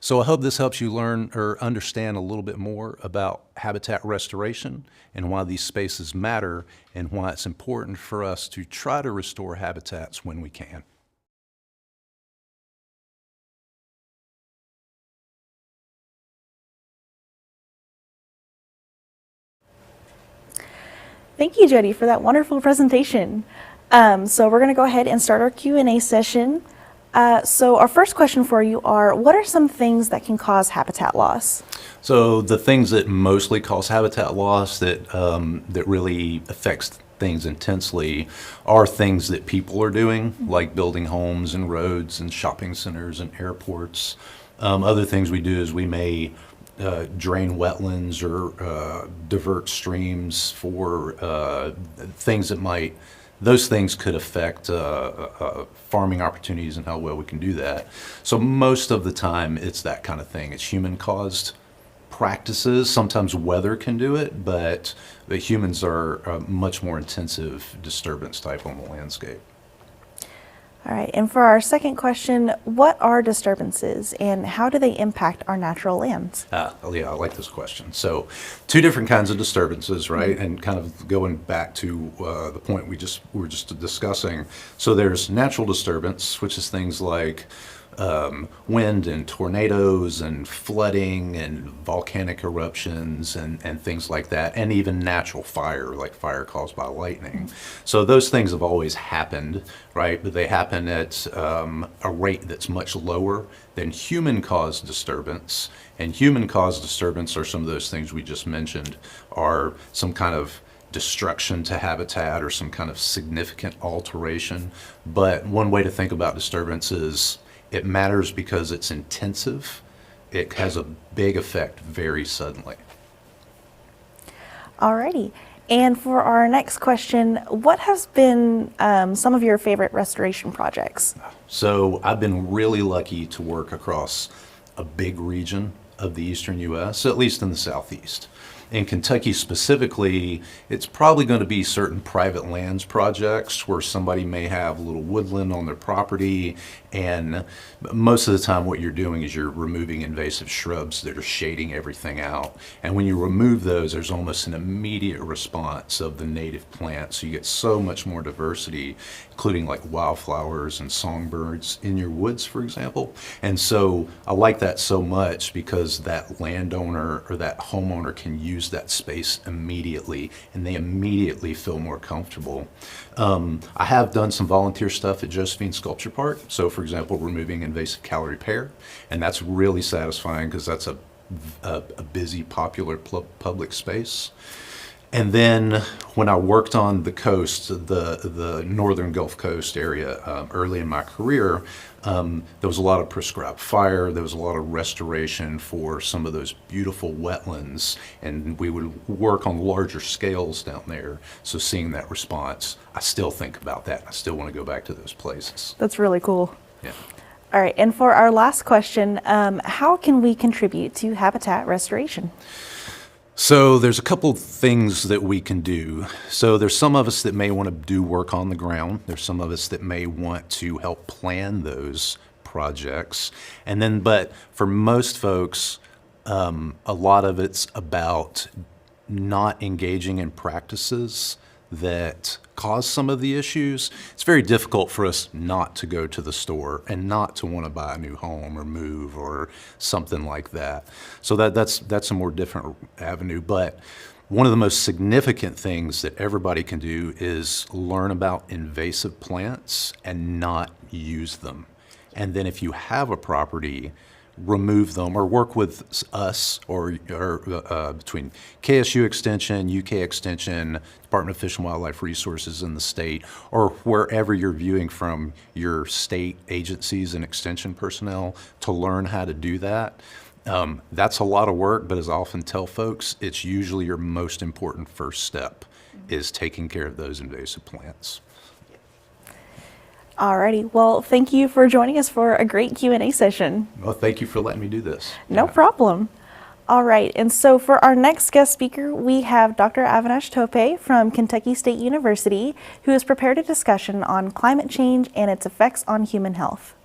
So I hope this helps you learn or understand a little bit more about habitat restoration and why these spaces matter and why it's important for us to try to restore habitats when we can. Thank you, Jody, for that wonderful presentation. So we're going to go ahead and start our Q&A session. So our first question for you are, what are some things that can cause habitat loss? So the things that mostly cause habitat loss that really affects things intensely are things that people are doing, like building homes and roads and shopping centers and airports. Other things we do is we may drain wetlands or divert streams for things that might, those things could affect farming opportunities and how well we can do that. So most of the time it's that kind of thing. It's human-caused practices. Sometimes weather can do it, but the humans are a much more intensive disturbance type on the landscape. All right, and for our second question, what are disturbances and how do they impact our natural lands? Yeah, I like this question. So two different kinds of disturbances, right? And kind of going back to the point we were just discussing. So there's natural disturbance, which is things like wind and tornadoes and flooding and volcanic eruptions and things like that, and even natural fire, like fire caused by lightning. So those things have always happened, right? But they happen at a rate that's much lower than human-caused disturbance. And human-caused disturbance are some of those things we just mentioned, are some kind of destruction to habitat or some kind of significant alteration. But one way to think about disturbance is it matters because it's intensive. It has a big effect very suddenly. Alrighty. And for our next question, what has been some of your favorite restoration projects? So I've been really lucky to work across a big region of the eastern U.S., at least in the southeast. In Kentucky specifically, it's probably going to be certain private lands projects where somebody may have a little woodland on their property, and most of the time what you're doing is you're removing invasive shrubs that are shading everything out. And when you remove those, there's almost an immediate response of the native plants. So you get so much more diversity, including like wildflowers and songbirds in your woods, for example. And so I like that so much because that landowner or that homeowner can use that space immediately, and they immediately feel more comfortable. I have done some volunteer stuff at Josephine Sculpture Park. So for example, removing invasive calorie pear, and that's really satisfying because that's a busy, popular public space. And then when I worked on the coast, the northern Gulf Coast area early in my career, there was a lot of prescribed fire, there was a lot of restoration for some of those beautiful wetlands, and we would work on larger scales down there. So seeing that response, I still think about that. I still want to go back to those places. That's really cool. Yeah. All right, and for our last question, how can we contribute to habitat restoration? So there's a couple things that we can do. So there's some of us that may want to do work on the ground. There's some of us that may want to help plan those projects. And then, but for most folks, a lot of it's about not engaging in practices that cause some of the issues. It's very difficult for us not to go to the store and not to want to buy a new home or move or something like that. So that's a more different avenue. But one of the most significant things that everybody can do is learn about invasive plants and not use them. And then if you have a property, remove them or work with us or between KSU Extension, UK Extension, Department of Fish and Wildlife Resources in the state, or wherever you're viewing from your state agencies and extension personnel to learn how to do that. That's a lot of work, but as I often tell folks, it's usually your most important first step is taking care of those invasive plants. Alrighty, well, thank you for joining us for a great Q&A session. Well, thank you for letting me do this. No problem. All right, and so for our next guest speaker, we have Dr. Avinash Topè from Kentucky State University, who has prepared a discussion on climate change and its effects on human health.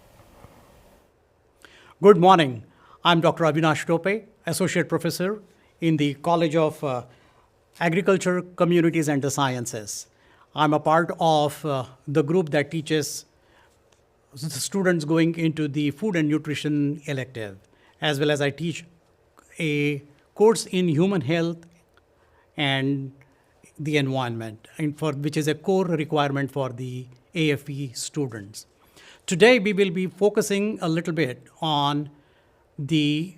Good morning. I'm Dr. Avinash Topè, Associate Professor in the College of Agriculture, Communities, and the Sciences. I'm a part of the group that teaches students going into the food and nutrition elective, as well as I teach a course in human health and the environment, and which is a core requirement for the AFE students. Today, we will be focusing a little bit on the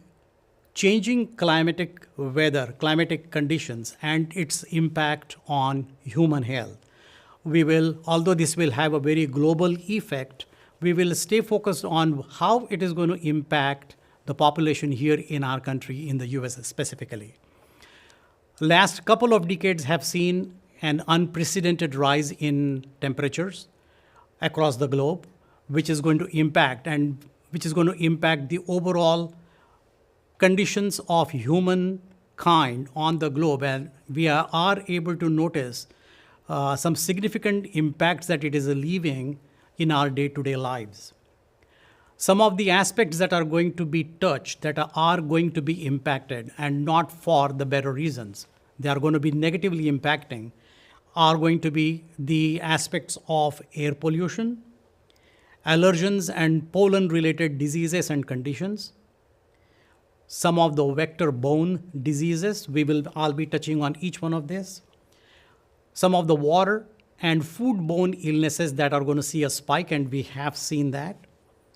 changing climatic weather, climatic conditions, and its impact on human health. We will, although this will have a very global effect, we will stay focused on how it is going to impact the population here in our country, in the US specifically. Last couple of decades have seen an unprecedented rise in temperatures across the globe, which is going to impact the overall conditions of humankind on the globe. And we are able to notice some significant impacts that it is leaving in our day-to-day lives. Some of the aspects that are going to be touched, that are going to be impacted, and not for the better reasons, they are going to be negatively impacting, are going to be the aspects of air pollution, allergens and pollen-related diseases and conditions, some of the vector-borne diseases. I'll be touching on each one of these. Some of the water and foodborne illnesses that are going to see a spike, and we have seen that,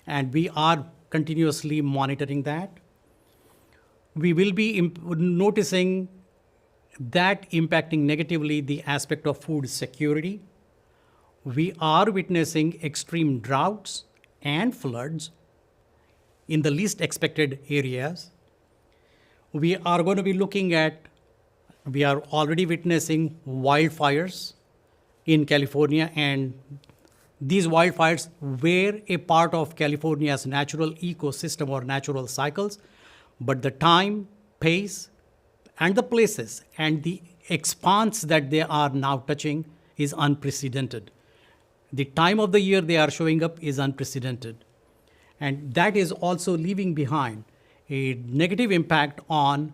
and we are continuously monitoring that. We will be noticing that impacting negatively the aspect of food security. We are witnessing extreme droughts and floods in the least expected areas. We are going to be we are already witnessing wildfires in California, and these wildfires were a part of California's natural ecosystem or natural cycles, but the time, pace, and the places and the expanse that they are now touching is unprecedented. The time of the year they are showing up is unprecedented. And that is also leaving behind a negative impact on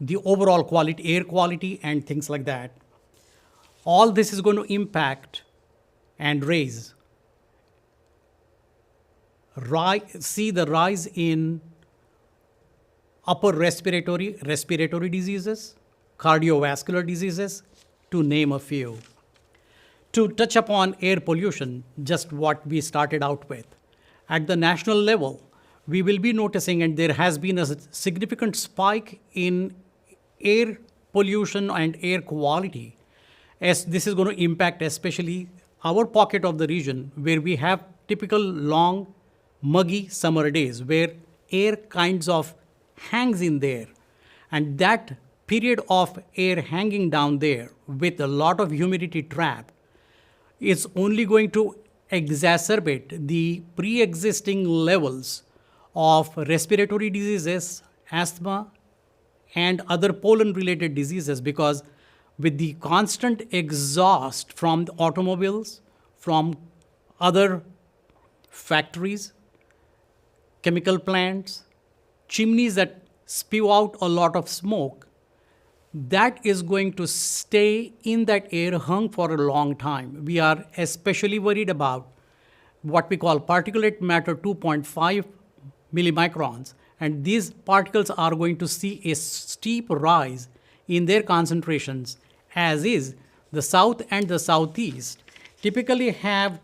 the overall quality, air quality, and things like that. All this is going to impact and see the rise in upper respiratory diseases, cardiovascular diseases, to name a few. To touch upon air pollution, just what we started out with. At the national level, we will be noticing, and there has been a significant spike in air pollution and air quality, as this is going to impact especially our pocket of the region where we have typical long, muggy summer days where air kinds of hangs in there. And that period of air hanging down there with a lot of humidity trapped is only going to exacerbate the pre-existing levels of respiratory diseases, asthma, and other pollen-related diseases, because with the constant exhaust from the automobiles, from other factories, chemical plants, chimneys that spew out a lot of smoke, that is going to stay in that air hung for a long time. We are especially worried about what we call particulate matter 2.5 millimicrons, and these particles are going to see a steep rise in their concentrations, as is the south and the southeast typically have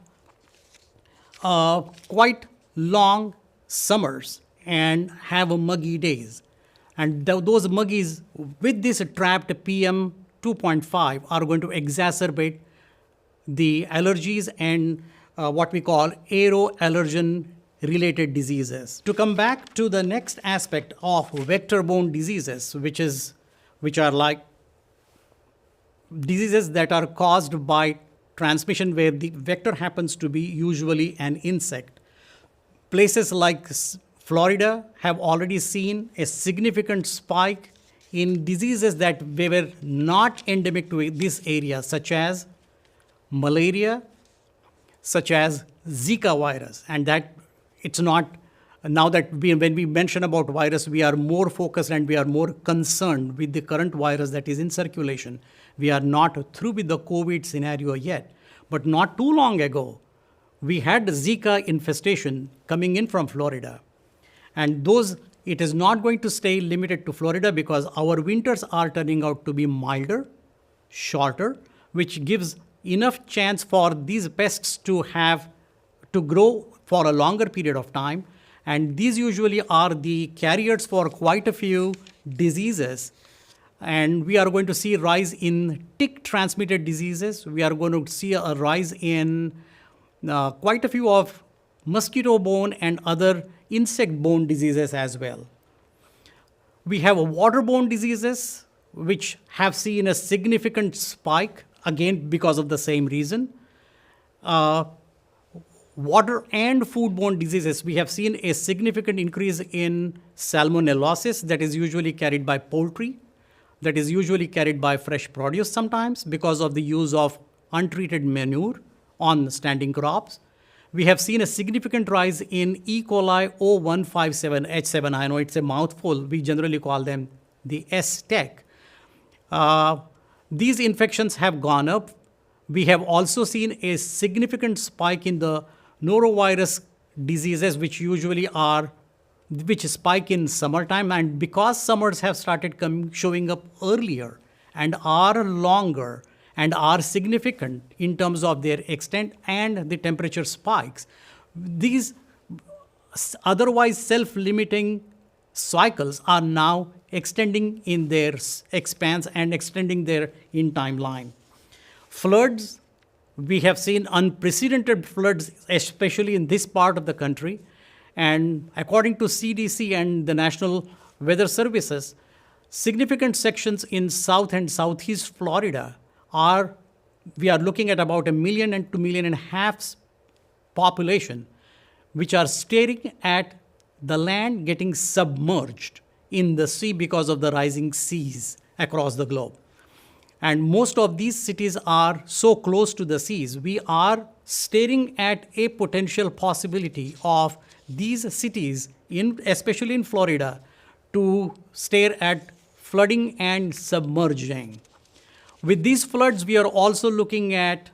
quite long summers and have a muggy days. And those muggies with this trapped PM 2.5 are going to exacerbate the allergies and what we call aeroallergen related diseases. To come back to the next aspect of vector-borne diseases, which are like diseases that are caused by transmission where the vector happens to be usually an insect. Places like Florida have already seen a significant spike in diseases that were not endemic to this area, such as malaria, such as Zika virus. And that it's not, now that when we mention about virus, we are more focused and we are more concerned with the current virus that is in circulation. We are not through with the COVID scenario yet. But not too long ago, we had the Zika infestation coming in from Florida. And it is not going to stay limited to Florida because our winters are turning out to be milder, shorter, which gives enough chance for these pests to grow for a longer period of time. And these usually are the carriers for quite a few diseases. And we are going to see a rise in tick-transmitted diseases. We are going to see a rise in quite a few of mosquito-borne and other insect-borne diseases as well. We have waterborne diseases, which have seen a significant spike, again, because of the same reason. Water and foodborne diseases, we have seen a significant increase in salmonellosis that is usually carried by poultry, that is usually carried by fresh produce sometimes because of the use of untreated manure on standing crops. We have seen a significant rise in E. coli O157H7. I know it's a mouthful. We generally call them the S-tech. These infections have gone up. We have also seen a significant spike in the norovirus diseases, which spike in summertime. And because summers have started showing up earlier and are longer and are significant in terms of their extent and the temperature spikes, these otherwise self-limiting cycles are now extending in their expanse and extending their in timeline. Floods, we have seen unprecedented floods, especially in this part of the country. And according to CDC and the National Weather Services, significant sections in South and Southeast Florida we are looking at about 1 million and 2.5 million population, which are staring at the land getting submerged in the sea because of the rising seas across the globe. And most of these cities are so close to the seas. We are staring at a potential possibility of these cities, especially in Florida, to stare at flooding and submerging. With these floods, we are also looking at,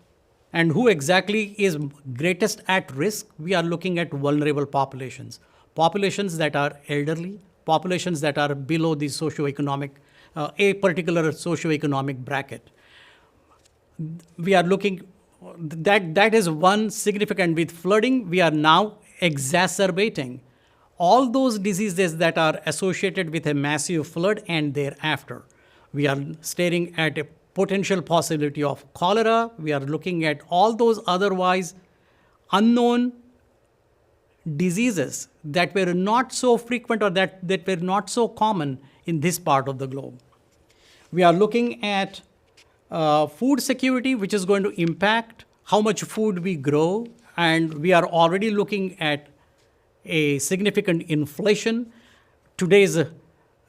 and who exactly is greatest at risk, we are looking at vulnerable populations. Populations that are elderly, populations that are below the socioeconomic, a particular socioeconomic bracket. We are looking, that is one significant, with flooding, we are now exacerbating all those diseases that are associated with a massive flood and thereafter. We are staring at a potential possibility of cholera. We are looking at all those otherwise unknown diseases that were not so frequent or that were not so common in this part of the globe. We are looking at food security, which is going to impact how much food we grow, and we are already looking at a significant inflation. Today's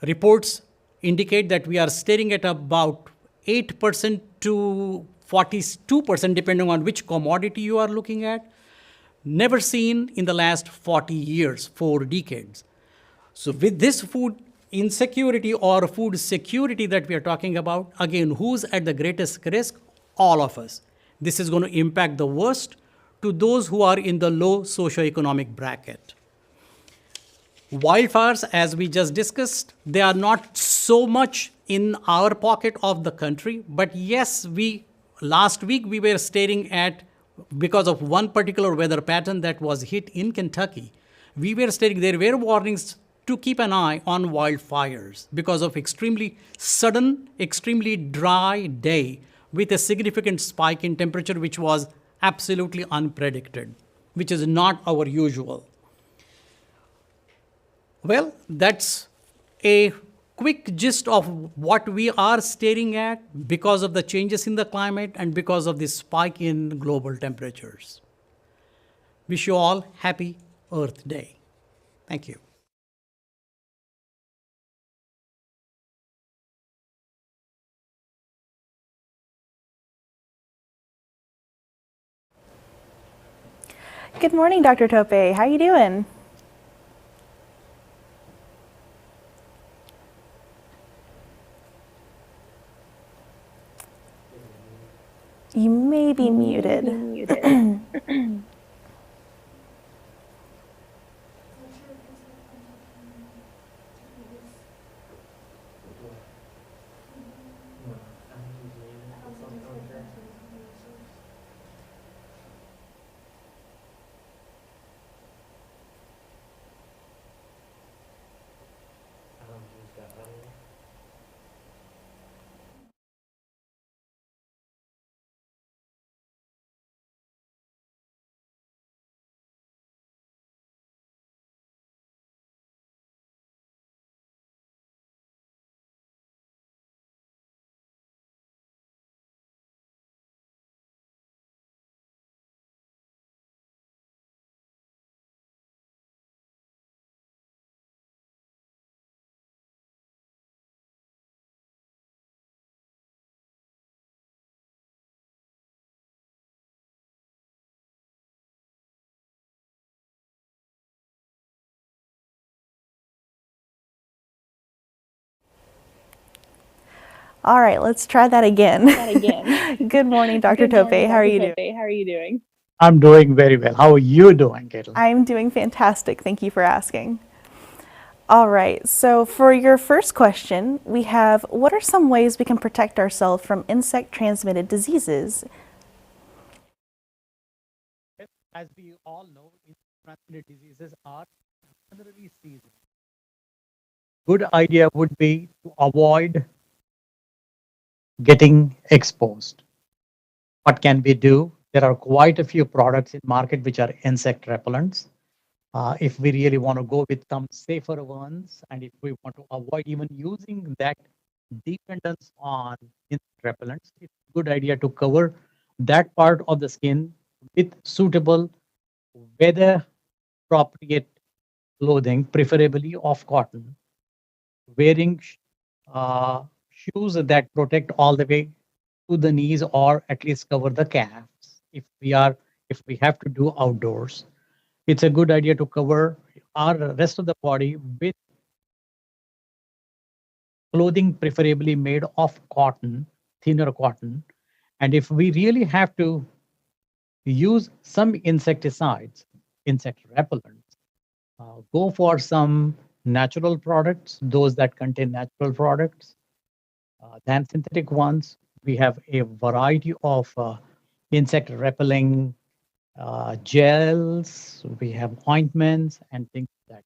reports indicate that we are staring at about 8% to 42%, depending on which commodity you are looking at. Never seen in the last 40 years, 4 decades. So with this food insecurity or food security that we are talking about, again, who's at the greatest risk? All of us. This is going to impact the worst to those who are in the low socioeconomic bracket. Wildfires, as we just discussed, they are not so much in our pocket of the country, but yes, last week we were staring at, because of one particular weather pattern that was hit in Kentucky, we were stating there were warnings to keep an eye on wildfires because of extremely sudden, extremely dry day with a significant spike in temperature, which was absolutely unpredicted, which is not our usual. Well, that's a quick gist of what we are staring at because of the changes in the climate and because of the spike in global temperatures. Wish you all happy Earth Day. Thank you. Good morning, Dr. Topè. How are you doing? You may be muted. All right, let's try that again. Good morning, Dr. Topè. How are you doing? How are you doing? I'm doing very well. How are you doing, Caitlin? I'm doing fantastic. Thank you for asking. All right, so for your first question, we have, what are some ways we can protect ourselves from insect-transmitted diseases? As we all know, insect-transmitted diseases are generally seasonal. Good idea would be to avoid getting exposed. What can we do? There are quite a few products in market which are insect repellents. If we really want to go with some safer ones, and if we want to avoid even using that dependence on insect repellents, it's a good idea to cover that part of the skin with suitable weather appropriate clothing, preferably of cotton, wearing shoes that protect all the way to the knees or at least cover the calves if we have to do outdoors. It's a good idea to cover our rest of the body with clothing preferably made of cotton, thinner cotton. And if we really have to use some insecticides, insect repellents, go for some natural products, those that contain natural products, than synthetic ones. We have a variety of insect repelling gels, we have ointments and things like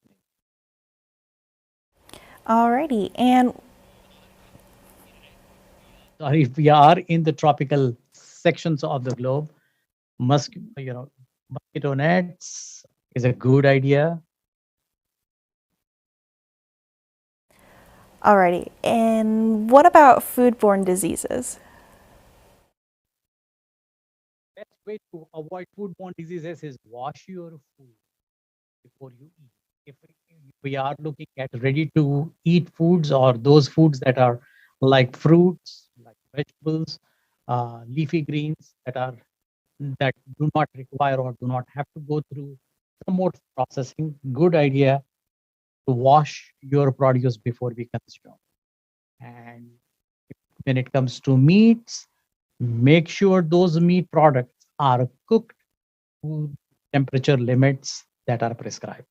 that. Alrighty, and sorry, if we are in the tropical sections of the globe, mosquito nets is a good idea. alrighty, and what about foodborne diseases? Best way to avoid foodborne diseases is wash your food before you eat. If we are looking at ready to eat foods or those foods that are like fruits, like vegetables, leafy greens that do not require or do not have to go through some more processing, good idea to wash your produce before we consume. And when it comes to meats, make sure those meat products are cooked to temperature limits that are prescribed.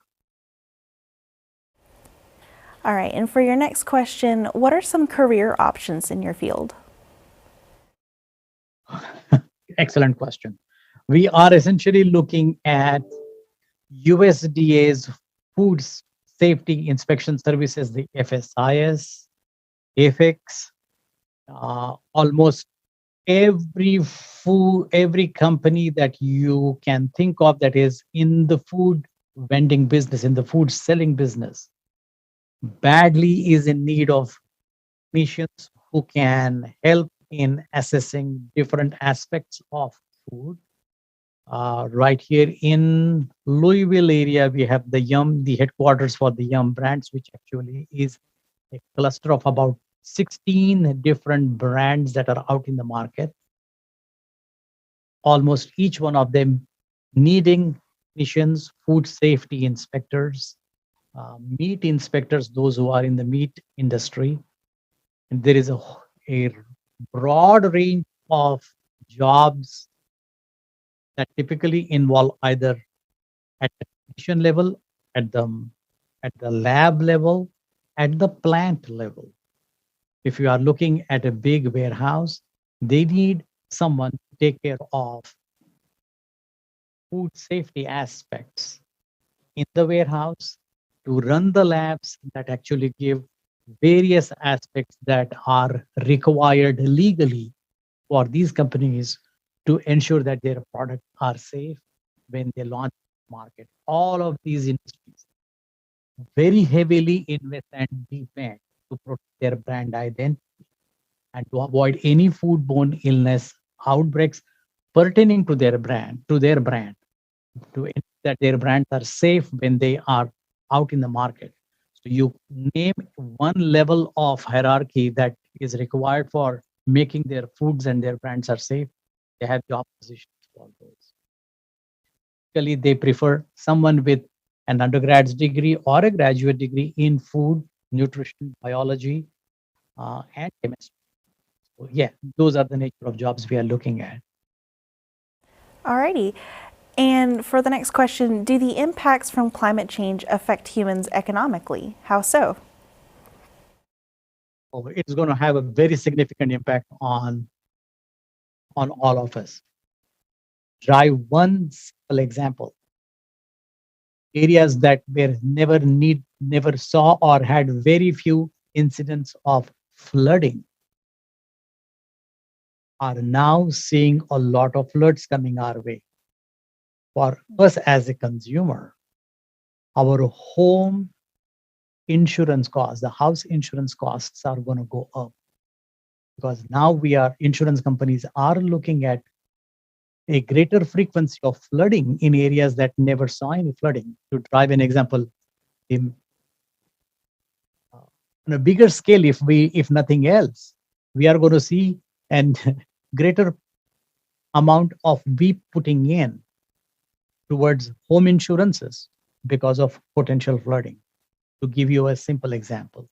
All right, and for your next question, what are some career options in your field? Excellent question. We are essentially looking at USDA's food safety inspection services, the FSIS, AFIX, almost every company that you can think of that is in the food vending business, in the food selling business, badly is in need of technicians who can help in assessing different aspects of food. Right here in Louisville area, we have the the headquarters for the Yum brands, which actually is a cluster of about 16 different brands that are out in the market. Almost each one of them needing technicians, food safety inspectors, meat inspectors, those who are in the meat industry. And there is a broad range of jobs that typically involve either at the technician level, at the lab level, at the plant level. If you are looking at a big warehouse, they need someone to take care of food safety aspects in the warehouse, to run the labs that actually give various aspects that are required legally for these companies to ensure that their products are safe when they launch the market. All of these industries very heavily invest and depend to protect their brand identity and to avoid any foodborne illness outbreaks pertaining to their brand, to ensure that their brands are safe when they are out in the market. So you name one level of hierarchy that is required for making their foods and their brands are safe, they have job positions for those. Typically, they prefer someone with an undergraduate degree or a graduate degree in food, nutrition, biology, and chemistry. So yeah, those are the nature of jobs we are looking at. Alrighty. And for the next question, do the impacts from climate change affect humans economically? How so? Oh, it's going to have a very significant impact on all of us. Try one simple example. Areas that were never saw or had very few incidents of flooding are now seeing a lot of floods coming our way. For us as a consumer, our home insurance costs, the house insurance costs are going to go up because now insurance companies are looking at a greater frequency of flooding in areas that never saw any flooding. To drive an example, on a bigger scale, if nothing else, we are going to see a greater amount of we putting in towards home insurances because of potential flooding, to give you a simple example.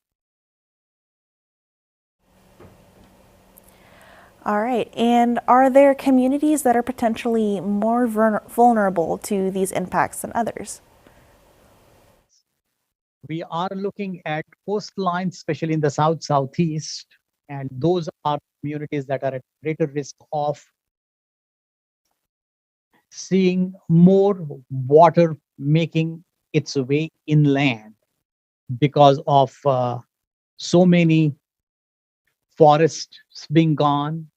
All right. And are there communities that are potentially more vulnerable to these impacts than others? We are looking at coastlines, especially in the south, southeast, and those are communities that are at greater risk of seeing more water making its way inland because of so many forests being gone,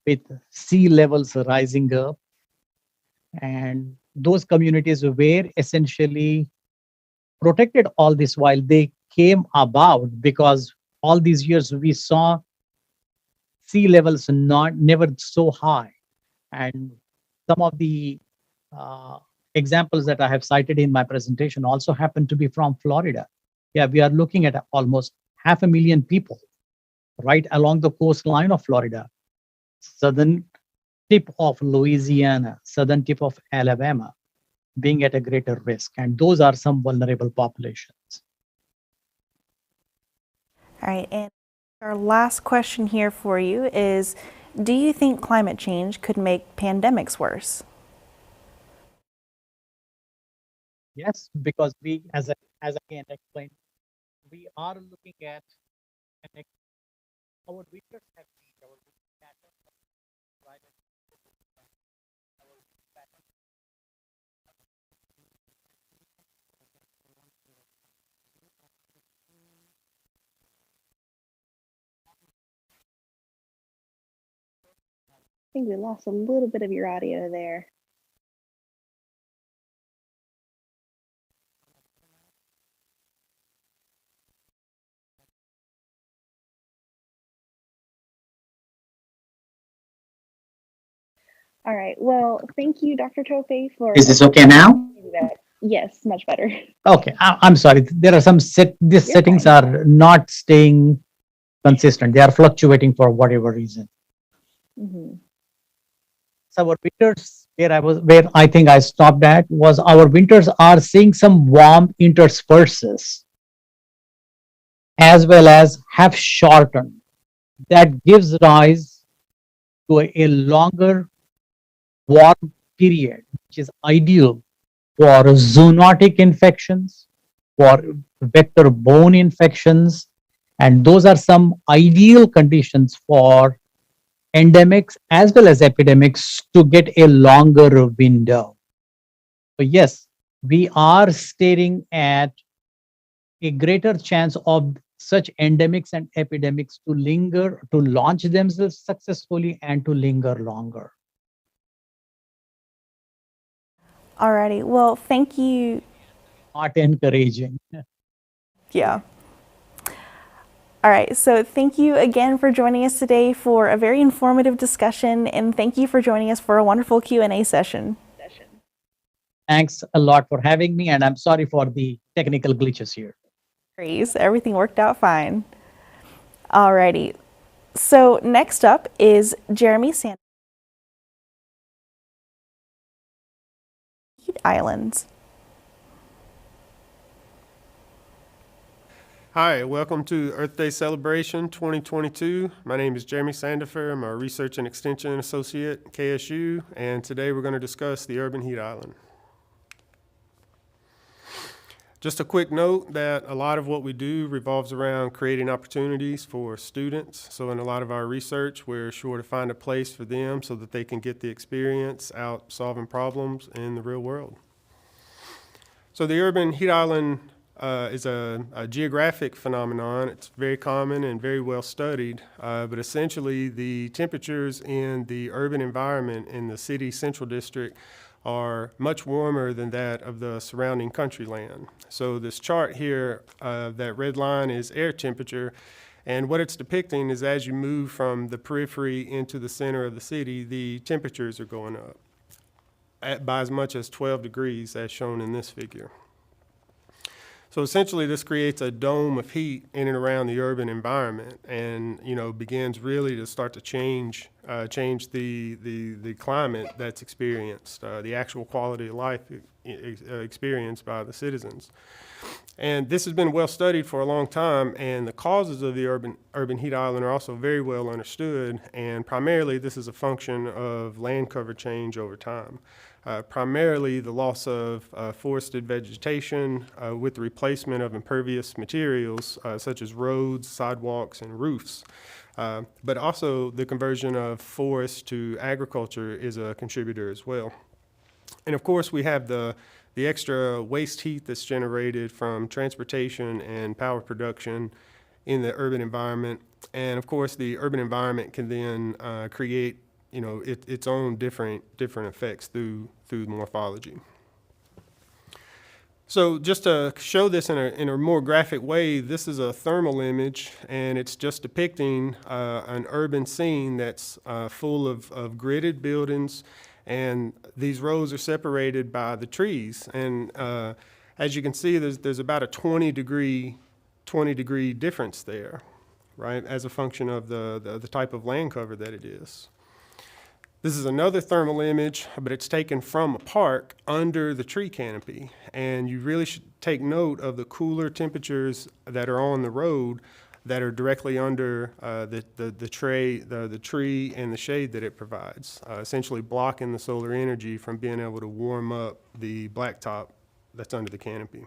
with sea levels rising up. And those communities were essentially protected all this while. They came about because all these years we saw sea levels never so high. And some of the examples that I have cited in my presentation also happen to be from Florida. Yeah, we are looking at almost 500,000 people right along the coastline of Florida, southern tip of Louisiana, southern tip of Alabama, being at a greater risk. And those are some vulnerable populations. All right. And our last question here for you is, do you think climate change could make pandemics worse? Yes, because we, as I can explain, we are looking at our winters have changed, our winter patterns have driven our pattern think we lost a little bit of your audio there. All right. Well, thank you, Dr. Topè, for. Is this okay now? Yes, much better. Okay, I'm sorry. There are some these You're settings fine. are not staying consistent. They are fluctuating for whatever reason. Mhm. So our winters, where I think I stopped at, was our winters are seeing some warm intersperses as well as have shortened. That gives rise to a longer warm period, which is ideal for zoonotic infections, for vector-borne infections, and those are some ideal conditions for endemics as well as epidemics to get a longer window. So yes, we are staring at a greater chance of such endemics and epidemics to linger, to launch themselves successfully and to linger longer. Alrighty, well, thank you. Not encouraging. Yeah. All right, so thank you again for joining us today for a very informative discussion, and thank you for joining us for a wonderful Q&A session. Thanks a lot for having me, and I'm sorry for the technical glitches here. Everything worked out fine. Alrighty, so next up is Jeremy Sandifer, Islands. Hi, welcome to Earth Day Celebration 2022. My name is Jeremy Sandifer. I'm a Research and Extension Associate at KSU, and today we're going to discuss the urban heat island. Just a quick note that a lot of what we do revolves around creating opportunities for students. So in a lot of our research, we're sure to find a place for them so that they can get the experience out solving problems in the real world. So the urban heat island is a geographic phenomenon. It's very common and very well studied, but essentially the temperatures in the urban environment in the city central district are much warmer than that of the surrounding country land. So this chart here, that red line is air temperature, and what it's depicting is as you move from the periphery into the center of the city, the temperatures are going up by as much as 12 degrees as shown in this figure. So essentially this creates a dome of heat in and around the urban environment, and begins really to start to change the climate that's experienced, the actual quality of life experienced by the citizens. And this has been well studied for a long time, and the causes of the urban heat island are also very well understood, and primarily this is a function of land cover change over time. Primarily the loss of forested vegetation with the replacement of impervious materials such as roads, sidewalks, and roofs. But also the conversion of forest to agriculture is a contributor as well. And of course we have the extra waste heat that's generated from transportation and power production in the urban environment. And of course the urban environment can then create its own different effects through morphology. So just to show this in a more graphic way, this is a thermal image, and it's just depicting an urban scene that's full of gridded buildings, and these rows are separated by the trees. And as you can see, there's about a 20 degree difference there, right, as a function of the type of land cover that it is. This is another thermal image, but it's taken from a park under the tree canopy. And you really should take note of the cooler temperatures that are on the road that are directly under the tree and the shade that it provides, essentially blocking the solar energy from being able to warm up the blacktop that's under the canopy.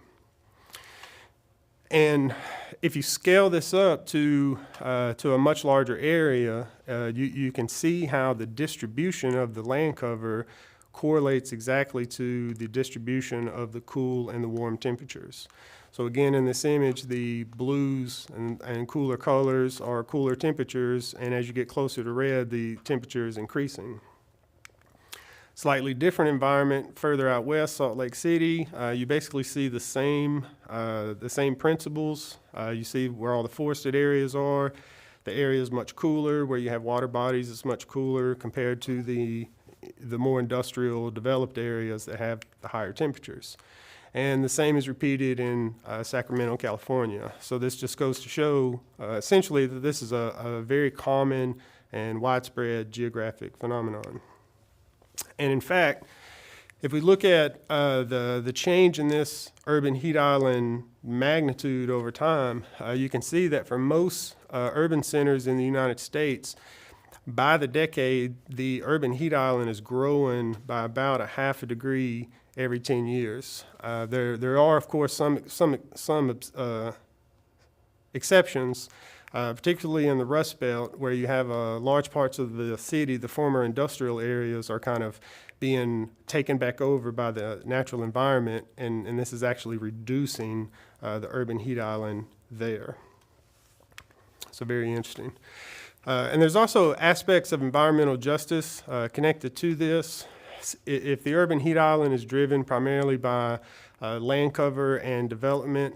And if you scale this up to a much larger area, you can see how the distribution of the land cover correlates exactly to the distribution of the cool and the warm temperatures. So again, in this image, the blues and cooler colors are cooler temperatures, and as you get closer to red, the temperature is increasing. Slightly different environment further out west, Salt Lake City. You basically see the same principles. You see where all the forested areas are. The area is much cooler. Where you have water bodies, it's much cooler compared to the more industrial developed areas that have the higher temperatures. And the same is repeated in Sacramento, California. So this just goes to show essentially that this is a very common and widespread geographic phenomenon. And in fact, if we look at the change in this urban heat island magnitude over time, you can see that for most urban centers in the United States, by the decade, the urban heat island is growing by about 1/2 degree every 10 years. There are, of course, some exceptions, particularly in the Rust Belt, where you have large parts of the city, the former industrial areas, are kind of being taken back over by the natural environment, and this is actually reducing the urban heat island there. So very interesting. And there's also aspects of environmental justice connected to this. If the urban heat island is driven primarily by land cover and development,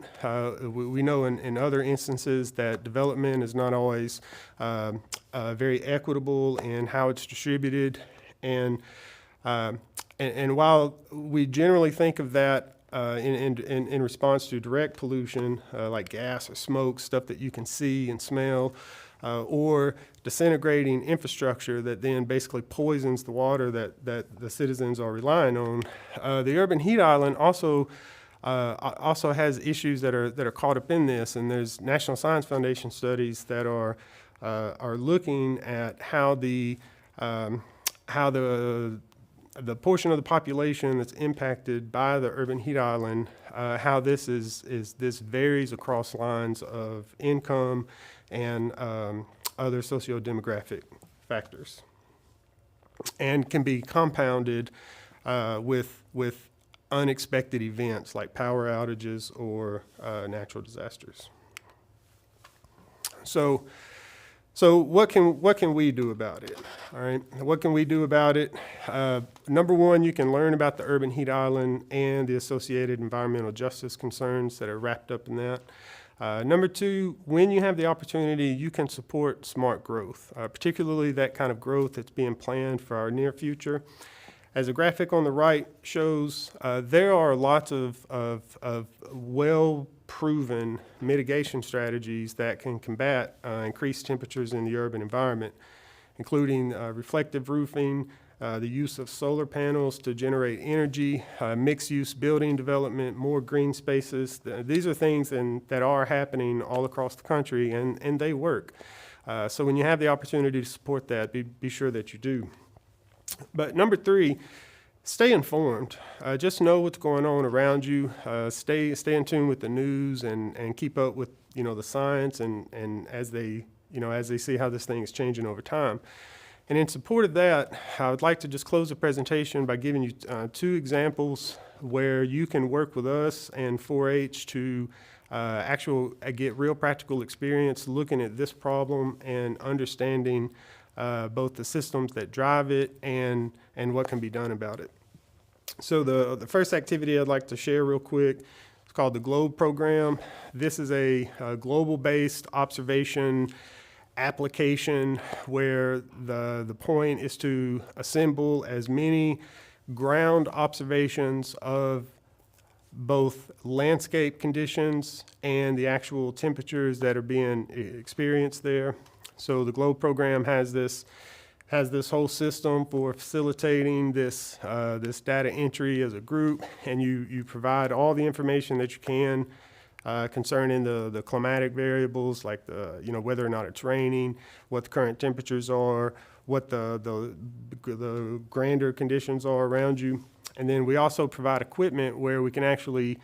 we know in other instances that development is not always very equitable in how it's distributed. And while we generally think of that in response to direct pollution, like gas or smoke, stuff that you can see and smell, or disintegrating infrastructure that then basically poisons the water that the citizens are relying on, the urban heat island also has issues that are caught up in this, and there's National Science Foundation studies that are looking at how the portion of the population that's impacted by the urban heat island, how this varies across lines of income and other socio-demographic factors, and can be compounded with unexpected events like power outages or natural disasters. So what can we do about it? All right, what can we do about it? Number one, you can learn about the urban heat island and the associated environmental justice concerns that are wrapped up in that. Number two, when you have the opportunity, you can support smart growth, particularly that kind of growth that's being planned for our near future. As the graphic on the right shows, there are lots of well-proven mitigation strategies that can combat increased temperatures in the urban environment, including reflective roofing, the use of solar panels to generate energy, mixed-use building development, more green spaces. These are things that are happening all across the country, and they work. So when you have the opportunity to support that, be sure that you do. But number three, stay informed. Just know what's going on around you. Stay in tune with the news and keep up with the science and as they see how this thing is changing over time. And in support of that, I would like to just close the presentation by giving you two examples where you can work with us and 4-H to get real practical experience looking at this problem and understanding both the systems that drive it and what can be done about it. So the first activity I'd like to share real quick is called the GLOBE program. This is a global-based observation application where the point is to assemble as many ground observations of both landscape conditions and the actual temperatures that are being experienced there. So the GLOBE program has this whole system for facilitating this data entry as a group, and you provide all the information that you can concerning the climatic variables, like whether or not it's raining, what the current temperatures are, what the grander conditions are around you. And then we also provide equipment where we can actually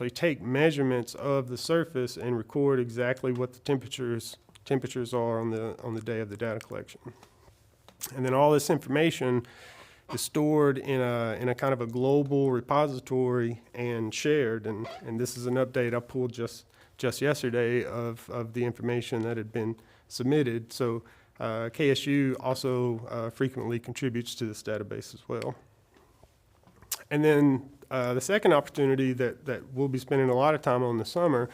take measurements of the surface and record exactly what the temperatures are on the day of the data collection. And then all this information is stored in a kind of a global repository and shared. And this is an update I pulled just yesterday of the information that had been submitted. So KSU also frequently contributes to this database as well. And then the second opportunity that we'll be spending a lot of time on this summer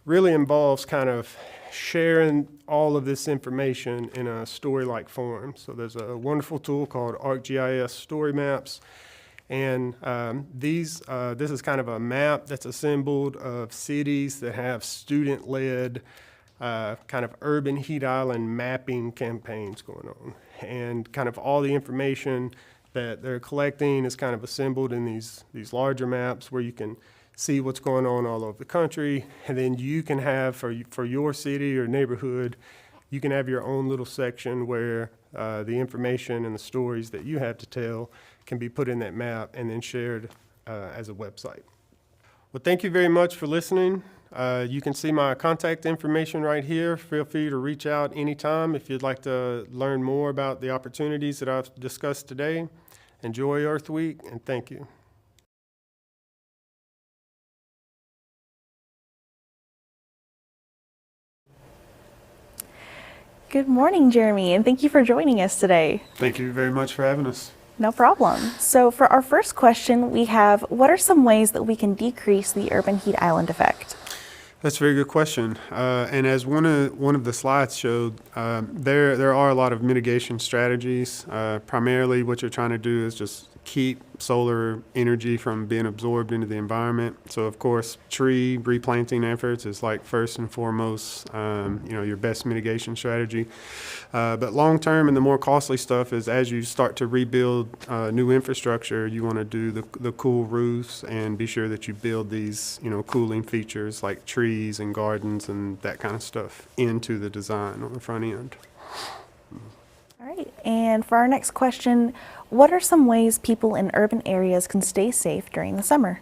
really involves kind of sharing all of this information in a story-like form. So there's a wonderful tool called ArcGIS Story Maps. And this is kind of a map that's assembled of cities that have student-led kind of urban heat island mapping campaigns going on. And kind of all the information that they're collecting is kind of assembled in these larger maps where you can see what's going on all over the country. And then you can have, for your city or neighborhood, you can have your own little section where the information and the stories that you have to tell can be put in that map and then shared as a website. Well, thank you very much for listening. You can see my contact information right here. Feel free to reach out anytime if you'd like to learn more about the opportunities that I've discussed today. Enjoy Earth Week, and thank you. Good morning, Jeremy, and thank you for joining us today. Thank you very much for having us. No problem. So for our first question, we have, what are some ways that we can decrease the urban heat island effect? That's a very good question. And as one of the slides showed, there are a lot of mitigation strategies. Primarily what you're trying to do is just keep solar energy from being absorbed into the environment. So of course, tree replanting efforts is like first and foremost, your best mitigation strategy. But long term and the more costly stuff is as you start to rebuild new infrastructure, you want to do the cool roofs and be sure that you build these, cooling features like trees and gardens and that kind of stuff into the design on the front end. All right, and for our next question, what are some ways people in urban areas can stay safe during the summer?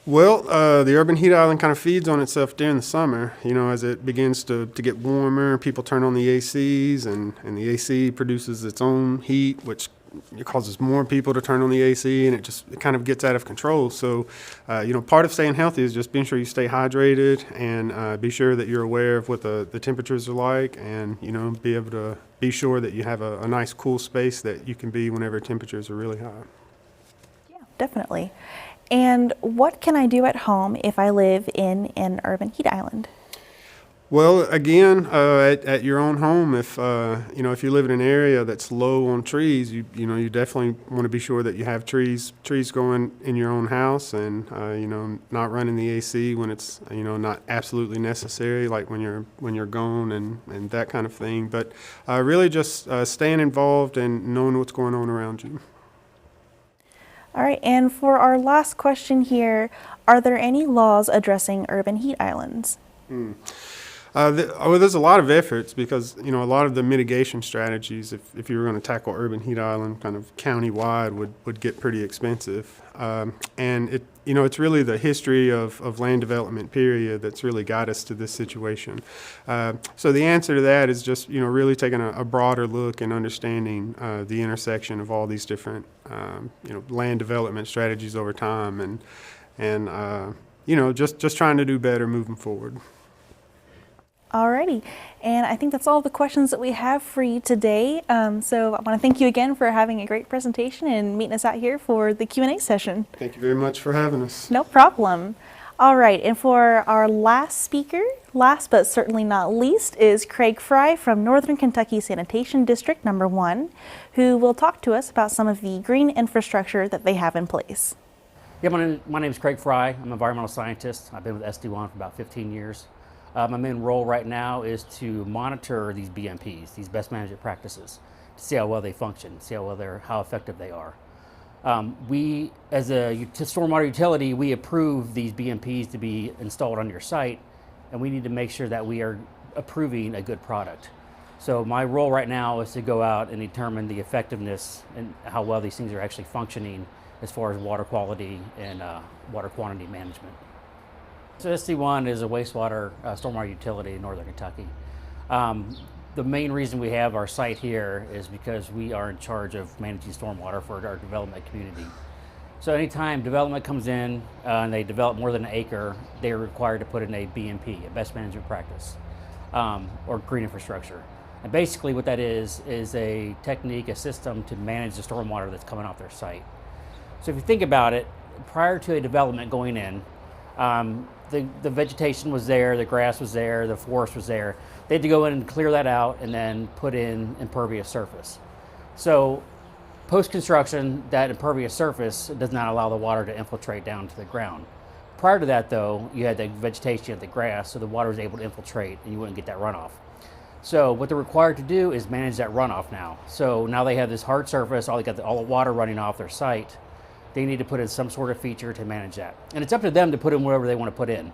Well, the urban heat island kind of feeds on itself during the summer. As it begins to get warmer, people turn on the ACs, and the AC produces its own heat, which it causes more people to turn on the AC, and it kind of gets out of control. So, part of staying healthy is just being sure you stay hydrated and be sure that you're aware of what the temperatures are like, and be able to be sure that you have a nice cool space that you can be whenever temperatures are really high. Yeah, definitely. And what can I do at home if I live in an urban heat island? Well, again, at your own home, if you live in an area that's low on trees, you definitely want to be sure that you have trees going in your own house, and not running the AC when it's not absolutely necessary, like when you're gone and that kind of thing. But really just staying involved and knowing what's going on around you. All right, and for our last question here, are there any laws addressing urban heat islands? There's a lot of efforts because, a lot of the mitigation strategies, if you were going to tackle urban heat island kind of county-wide, would get pretty expensive. And it's really the history of land development period that's really got us to this situation. So the answer to that is just, really taking a broader look and understanding the intersection of all these different, land development strategies over time and just trying to do better moving forward. Alrighty, and I think that's all the questions that we have for you today. So I want to thank you again for having a great presentation and meeting us out here for the Q&A session. Thank you very much for having us. No problem. All right, and for our last speaker, last but certainly not least, is Craig Frye from Northern Kentucky Sanitation District Number 1, who will talk to us about some of the green infrastructure that they have in place. Yeah, my name is Craig Frye. I'm an environmental scientist. I've been with SD1 for about 15 years. My main role right now is to monitor these BMPs, these best management practices, to see how well they function, see how effective they are. We, as a stormwater utility, we approve these BMPs to be installed on your site, and we need to make sure that we are approving a good product. So my role right now is to go out and determine the effectiveness and how well these things are actually functioning as far as water quality and water quantity management. So SD1 is a wastewater stormwater utility in Northern Kentucky. the main reason we have our site here is because we are in charge of managing stormwater for our development community. So anytime development comes in and they develop more than an acre, they're required to put in a BMP, a best management practice, or green infrastructure. And basically what that is a technique, a system to manage the stormwater that's coming off their site. So if you think about it, prior to a development going in, the vegetation was there, the grass was there, the forest was there. They had to go in and clear that out and then put in impervious surface. So post-construction, that impervious surface does not allow the water to infiltrate down to the ground. Prior to that though, you had the vegetation, you had the grass, so the water was able to infiltrate and you wouldn't get that runoff. So what they're required to do is manage that runoff now. So now they have this hard surface, all the water running off their site. They need to put in some sort of feature to manage that. And it's up to them to put in whatever they want to put in.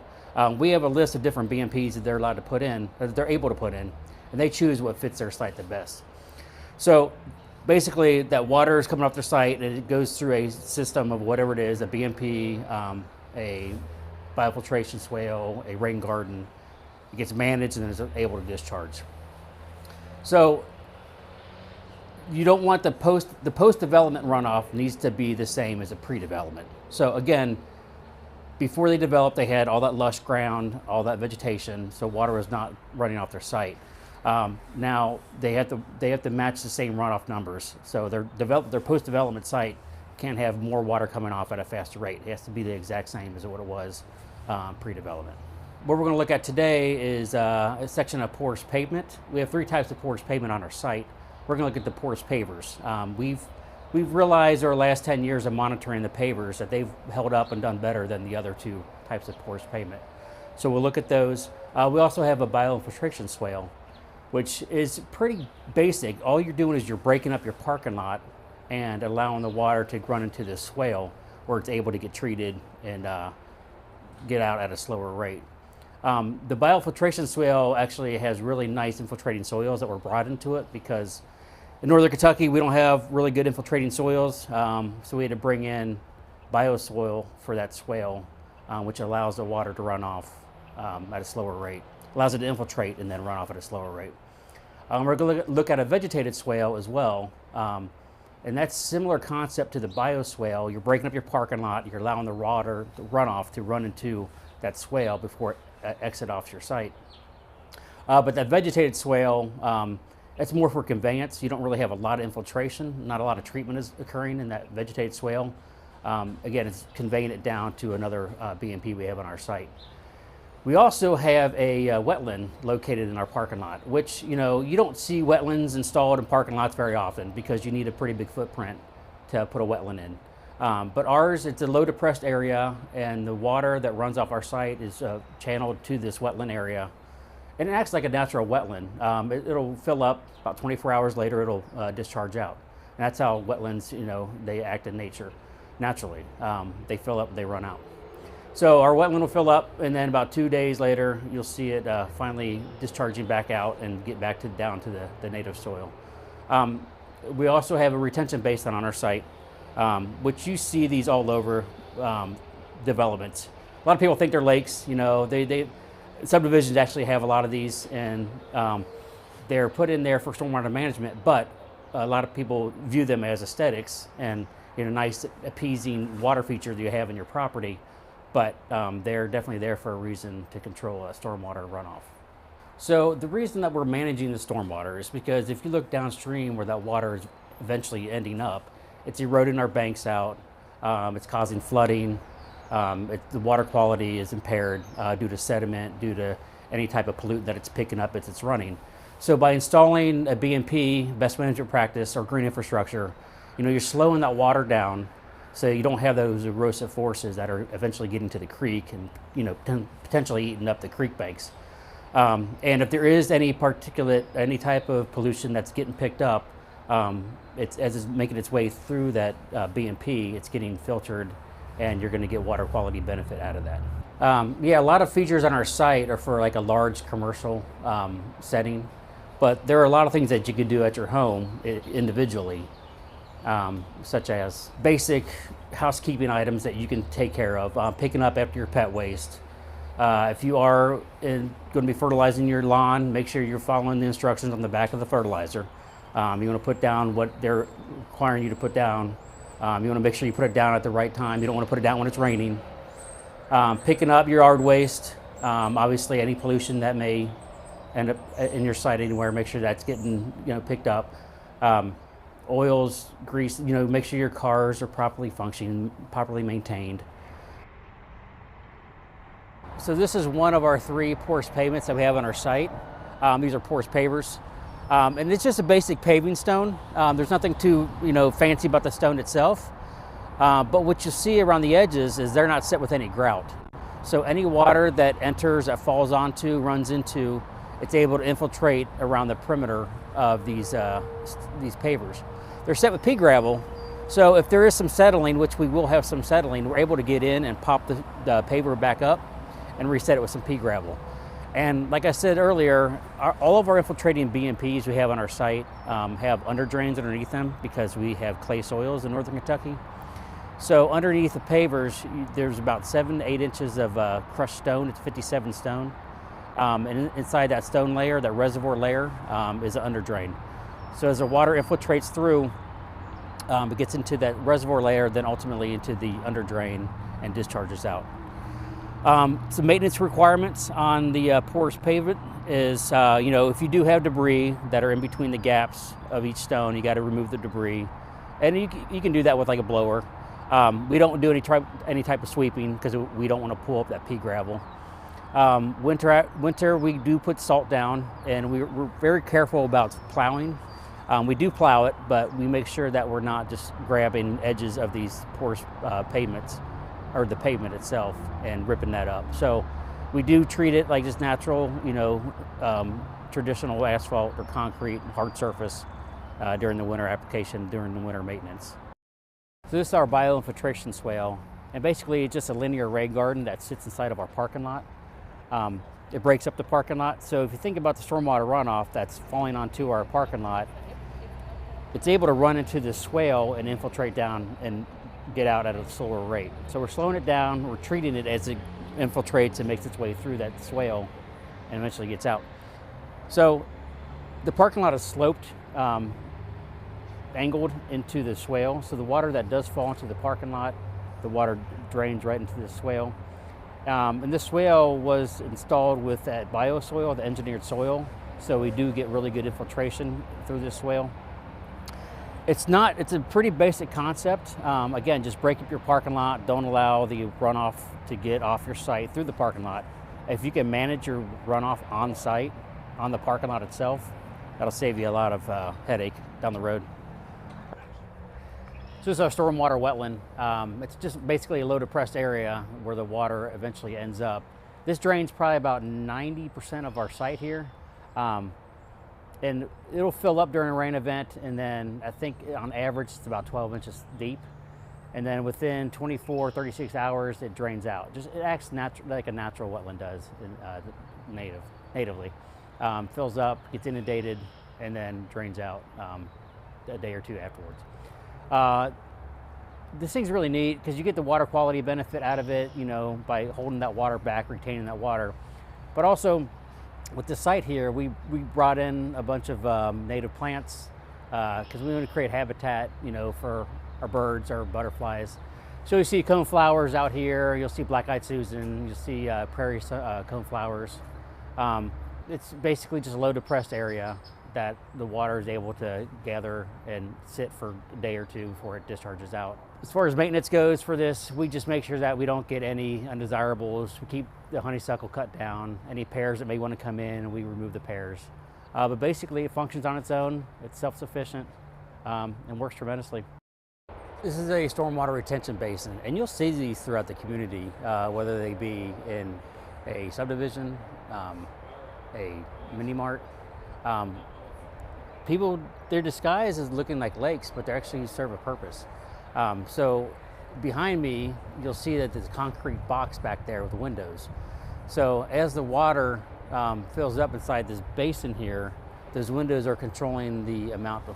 We have a list of different BMPs that they're allowed to put in, or that they're able to put in, and they choose what fits their site the best. So basically that water is coming off their site and it goes through a system of whatever it is, a BMP, a biofiltration swale, a rain garden. It gets managed and then is able to discharge. So you don't want the post-development runoff needs to be the same as a pre-development. So again, before they developed, they had all that lush ground, all that vegetation, so water was not running off their site. Now they have to match the same runoff numbers. So their post-development site can't have more water coming off at a faster rate. It has to be the exact same as what it was pre-development. What we're going to look at today is a section of porous pavement. We have 3 types of porous pavement on our site. We're going to look at the porous pavers. We've realized over the last 10 years of monitoring the pavers that they've held up and done better than the other 2 types of porous pavement. So we'll look at those. We also have a Bioinfrastriction Swale, which is pretty basic. All you're doing is you're breaking up your parking lot and allowing the water to run into this swale where it's able to get treated and get out at a slower rate. The biofiltration swale actually has really nice infiltrating soils that were brought into it because in northern Kentucky we don't have really good infiltrating soils, so we had to bring in bioswale for that swale, which allows the water to run off at a slower rate, allows it to infiltrate and then run off at a slower rate. We're going to look at a vegetated swale as well, and that's similar concept to the bioswale. You're breaking up your parking lot, you're allowing the water, the runoff, to run into that swale before it exit off your site. But that vegetated swale, it's more for conveyance. You don't really have a lot of infiltration, not a lot of treatment is occurring in that vegetated swale. Again, it's conveying it down to another BMP we have on our site. We also have a wetland located in our parking lot, which, you don't see wetlands installed in parking lots very often because you need a pretty big footprint to put a wetland in. But ours, it's a low depressed area and the water that runs off our site is channeled to this wetland area. And it acts like a natural wetland. It'll fill up, about 24 hours later it'll discharge out. And that's how wetlands, they act in nature, naturally. They fill up, they run out. So our wetland will fill up and then about 2 days later you'll see it finally discharging back out and get back down to the native soil. We also have a retention basin on our site, which you see these all over developments. A lot of people think they're lakes. Subdivisions actually have a lot of these, and they're put in there for stormwater management, but a lot of people view them as aesthetics and nice appeasing water feature that you have in your property, but they're definitely there for a reason to control stormwater runoff. So the reason that we're managing the stormwater is because if you look downstream where that water is eventually ending up, it's eroding our banks out, it's causing flooding, the water quality is impaired due to sediment, due to any type of pollutant that it's picking up as it's running. So by installing a BMP, best management practice, or green infrastructure, you're slowing that water down so you don't have those erosive forces that are eventually getting to the creek and potentially eating up the creek banks. And if there is any particulate, any type of pollution that's getting picked up, as it's making its way through that BMP, it's getting filtered and you're going to get water quality benefit out of that. A lot of features on our site are for like a large commercial setting, but there are a lot of things that you could do at your home individually, such as basic housekeeping items that you can take care of, picking up after your pet waste, If you are going to be fertilizing your lawn, make sure you're following the instructions on the back of the fertilizer. You want to put down what they're requiring you to put down. You want to make sure you put it down at the right time. You don't want to put it down when it's raining. Picking up your yard waste, obviously any pollution that may end up in your site anywhere, make sure that's getting picked up. Oils, grease, make sure your cars are properly functioning, properly maintained. So this is one of our 3 porous pavements that we have on our site. These are porous pavers. And it's just a basic paving stone. There's nothing too fancy about the stone itself. But what you see around the edges is they're not set with any grout. So any water that enters, that falls onto, runs into, it's able to infiltrate around the perimeter of these pavers. They're set with pea gravel. So if there is some settling, which we will have some settling, we're able to get in and pop the paver back up and reset it with some pea gravel. And like I said earlier, all of our infiltrating BMPs we have on our site have under drains underneath them because we have clay soils in northern Kentucky. So underneath the pavers, there's about 7 to 8 inches of crushed stone. It's 57 stone. And inside that stone layer, that reservoir layer, is an under drain. So as the water infiltrates through, it gets into that reservoir layer, then ultimately into the under drain and discharges out. Some maintenance requirements on the porous pavement is, if you do have debris that are in between the gaps of each stone, you got to remove the debris. And you can do that with like a blower. We don't do any type of sweeping because we don't want to pull up that pea gravel. Winter we do put salt down, and we're very careful about plowing. We do plow it, but we make sure that we're not just grabbing edges of these porous pavements or the pavement itself and ripping that up. So we do treat it like just natural, traditional asphalt or concrete hard surface during the winter application, during the winter maintenance. So this is our Bioinfrastriction Swale, and basically it's just a linear rain garden that sits inside of our parking lot. It breaks up the parking lot. So if you think about the stormwater runoff that's falling onto our parking lot, it's able to run into the swale and infiltrate down and get out at a slower rate. So we're slowing it down, we're treating it as it infiltrates and makes its way through that swale and eventually gets out. So the parking lot is sloped, angled into the swale. So the water that does fall into the parking lot, the water drains right into the swale. And this swale was installed with that biosoil, the engineered soil. So we do get really good infiltration through this swale. It's a pretty basic concept. Again, just break up your parking lot. Don't allow the runoff to get off your site through the parking lot. If you can manage your runoff on site, on the parking lot itself, that'll save you a lot of headache down the road. So this is our stormwater wetland. It's just basically a low depressed area where the water eventually ends up. This drains probably about 90% of our site here. And it'll fill up during a rain event, and then I think on average it's about 12 inches deep. And then within 24, 36 hours, it drains out. It acts like a natural wetland does natively. Fills up, gets inundated, and then drains out a day or two afterwards. This thing's really neat because you get the water quality benefit out of it, by holding that water back, retaining that water. But also, with the site here, we brought in a bunch of native plants because we want to create habitat, for our birds, our butterflies. So you see coneflowers out here. You'll see black-eyed Susan. You'll see prairie coneflowers. It's basically just a low depressed area that the water is able to gather and sit for a day or two before it discharges out. As far as maintenance goes for this, we just make sure that we don't get any undesirables. We keep the honeysuckle cut down. Any pears that may want to come in, we remove the pears. But basically it functions on its own. It's self-sufficient and works tremendously. This is a stormwater retention basin, and you'll see these throughout the community, whether they be in a subdivision, a mini mart. People, they're disguised as looking like lakes, but they actually serve a purpose. So behind me, you'll see that there's a concrete box back there with windows. So as the water fills up inside this basin here, those windows are controlling the amount of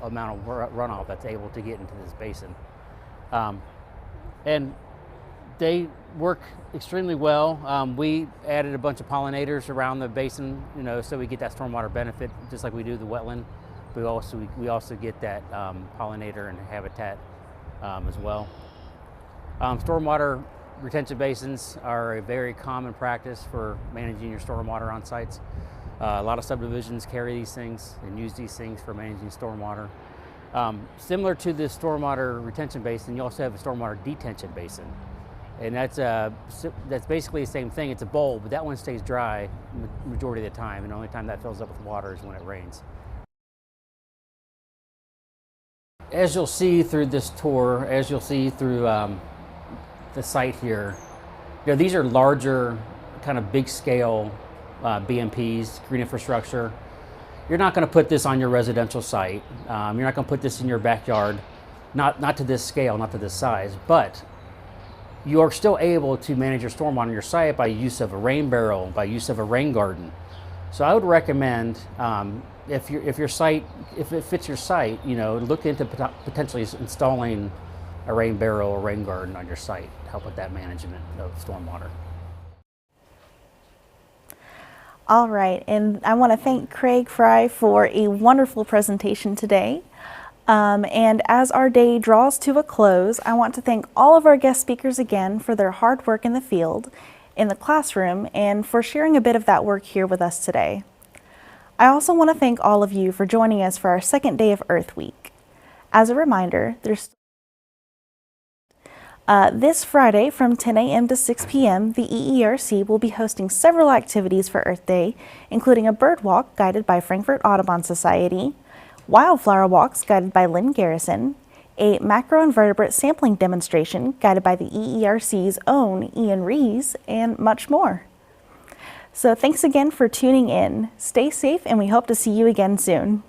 runoff that's able to get into this basin. And they work extremely well. We added a bunch of pollinators around the basin, so we get that stormwater benefit, just like we do the wetland. We also get that pollinator and habitat as well. Stormwater retention basins are a very common practice for managing your stormwater on sites. A lot of subdivisions carry these things and use these things for managing stormwater. Similar to the stormwater retention basin, you also have a stormwater detention basin. And that's basically the same thing. It's a bowl, but that one stays dry majority of the time, and the only time that fills up with water is when it rains. As you'll see through this tour, as you'll see through the site here, these are larger, kind of big scale BMPs, green infrastructure. You're not going to put this on your residential site. You're not going to put this in your backyard, not to this scale, not to this size, but you are still able to manage your stormwater on your site by use of a rain barrel, by use of a rain garden. So I would recommend, if it fits your site, look into potentially installing a rain barrel or rain garden on your site to help with that management of stormwater. All right, and I want to thank Craig Frye for a wonderful presentation today. And as our day draws to a close, I want to thank all of our guest speakers again for their hard work in the field, in the classroom, and for sharing a bit of that work here with us today. I also want to thank all of you for joining us for our second day of Earth Week. As a reminder, there's this Friday from 10 a.m. to 6 p.m., the EERC will be hosting several activities for Earth Day, including a bird walk guided by Frankfort Audubon Society, wildflower walks guided by Lynn Garrison, a macroinvertebrate sampling demonstration guided by the EERC's own Ian Rees, and much more. So thanks again for tuning in. Stay safe, and we hope to see you again soon.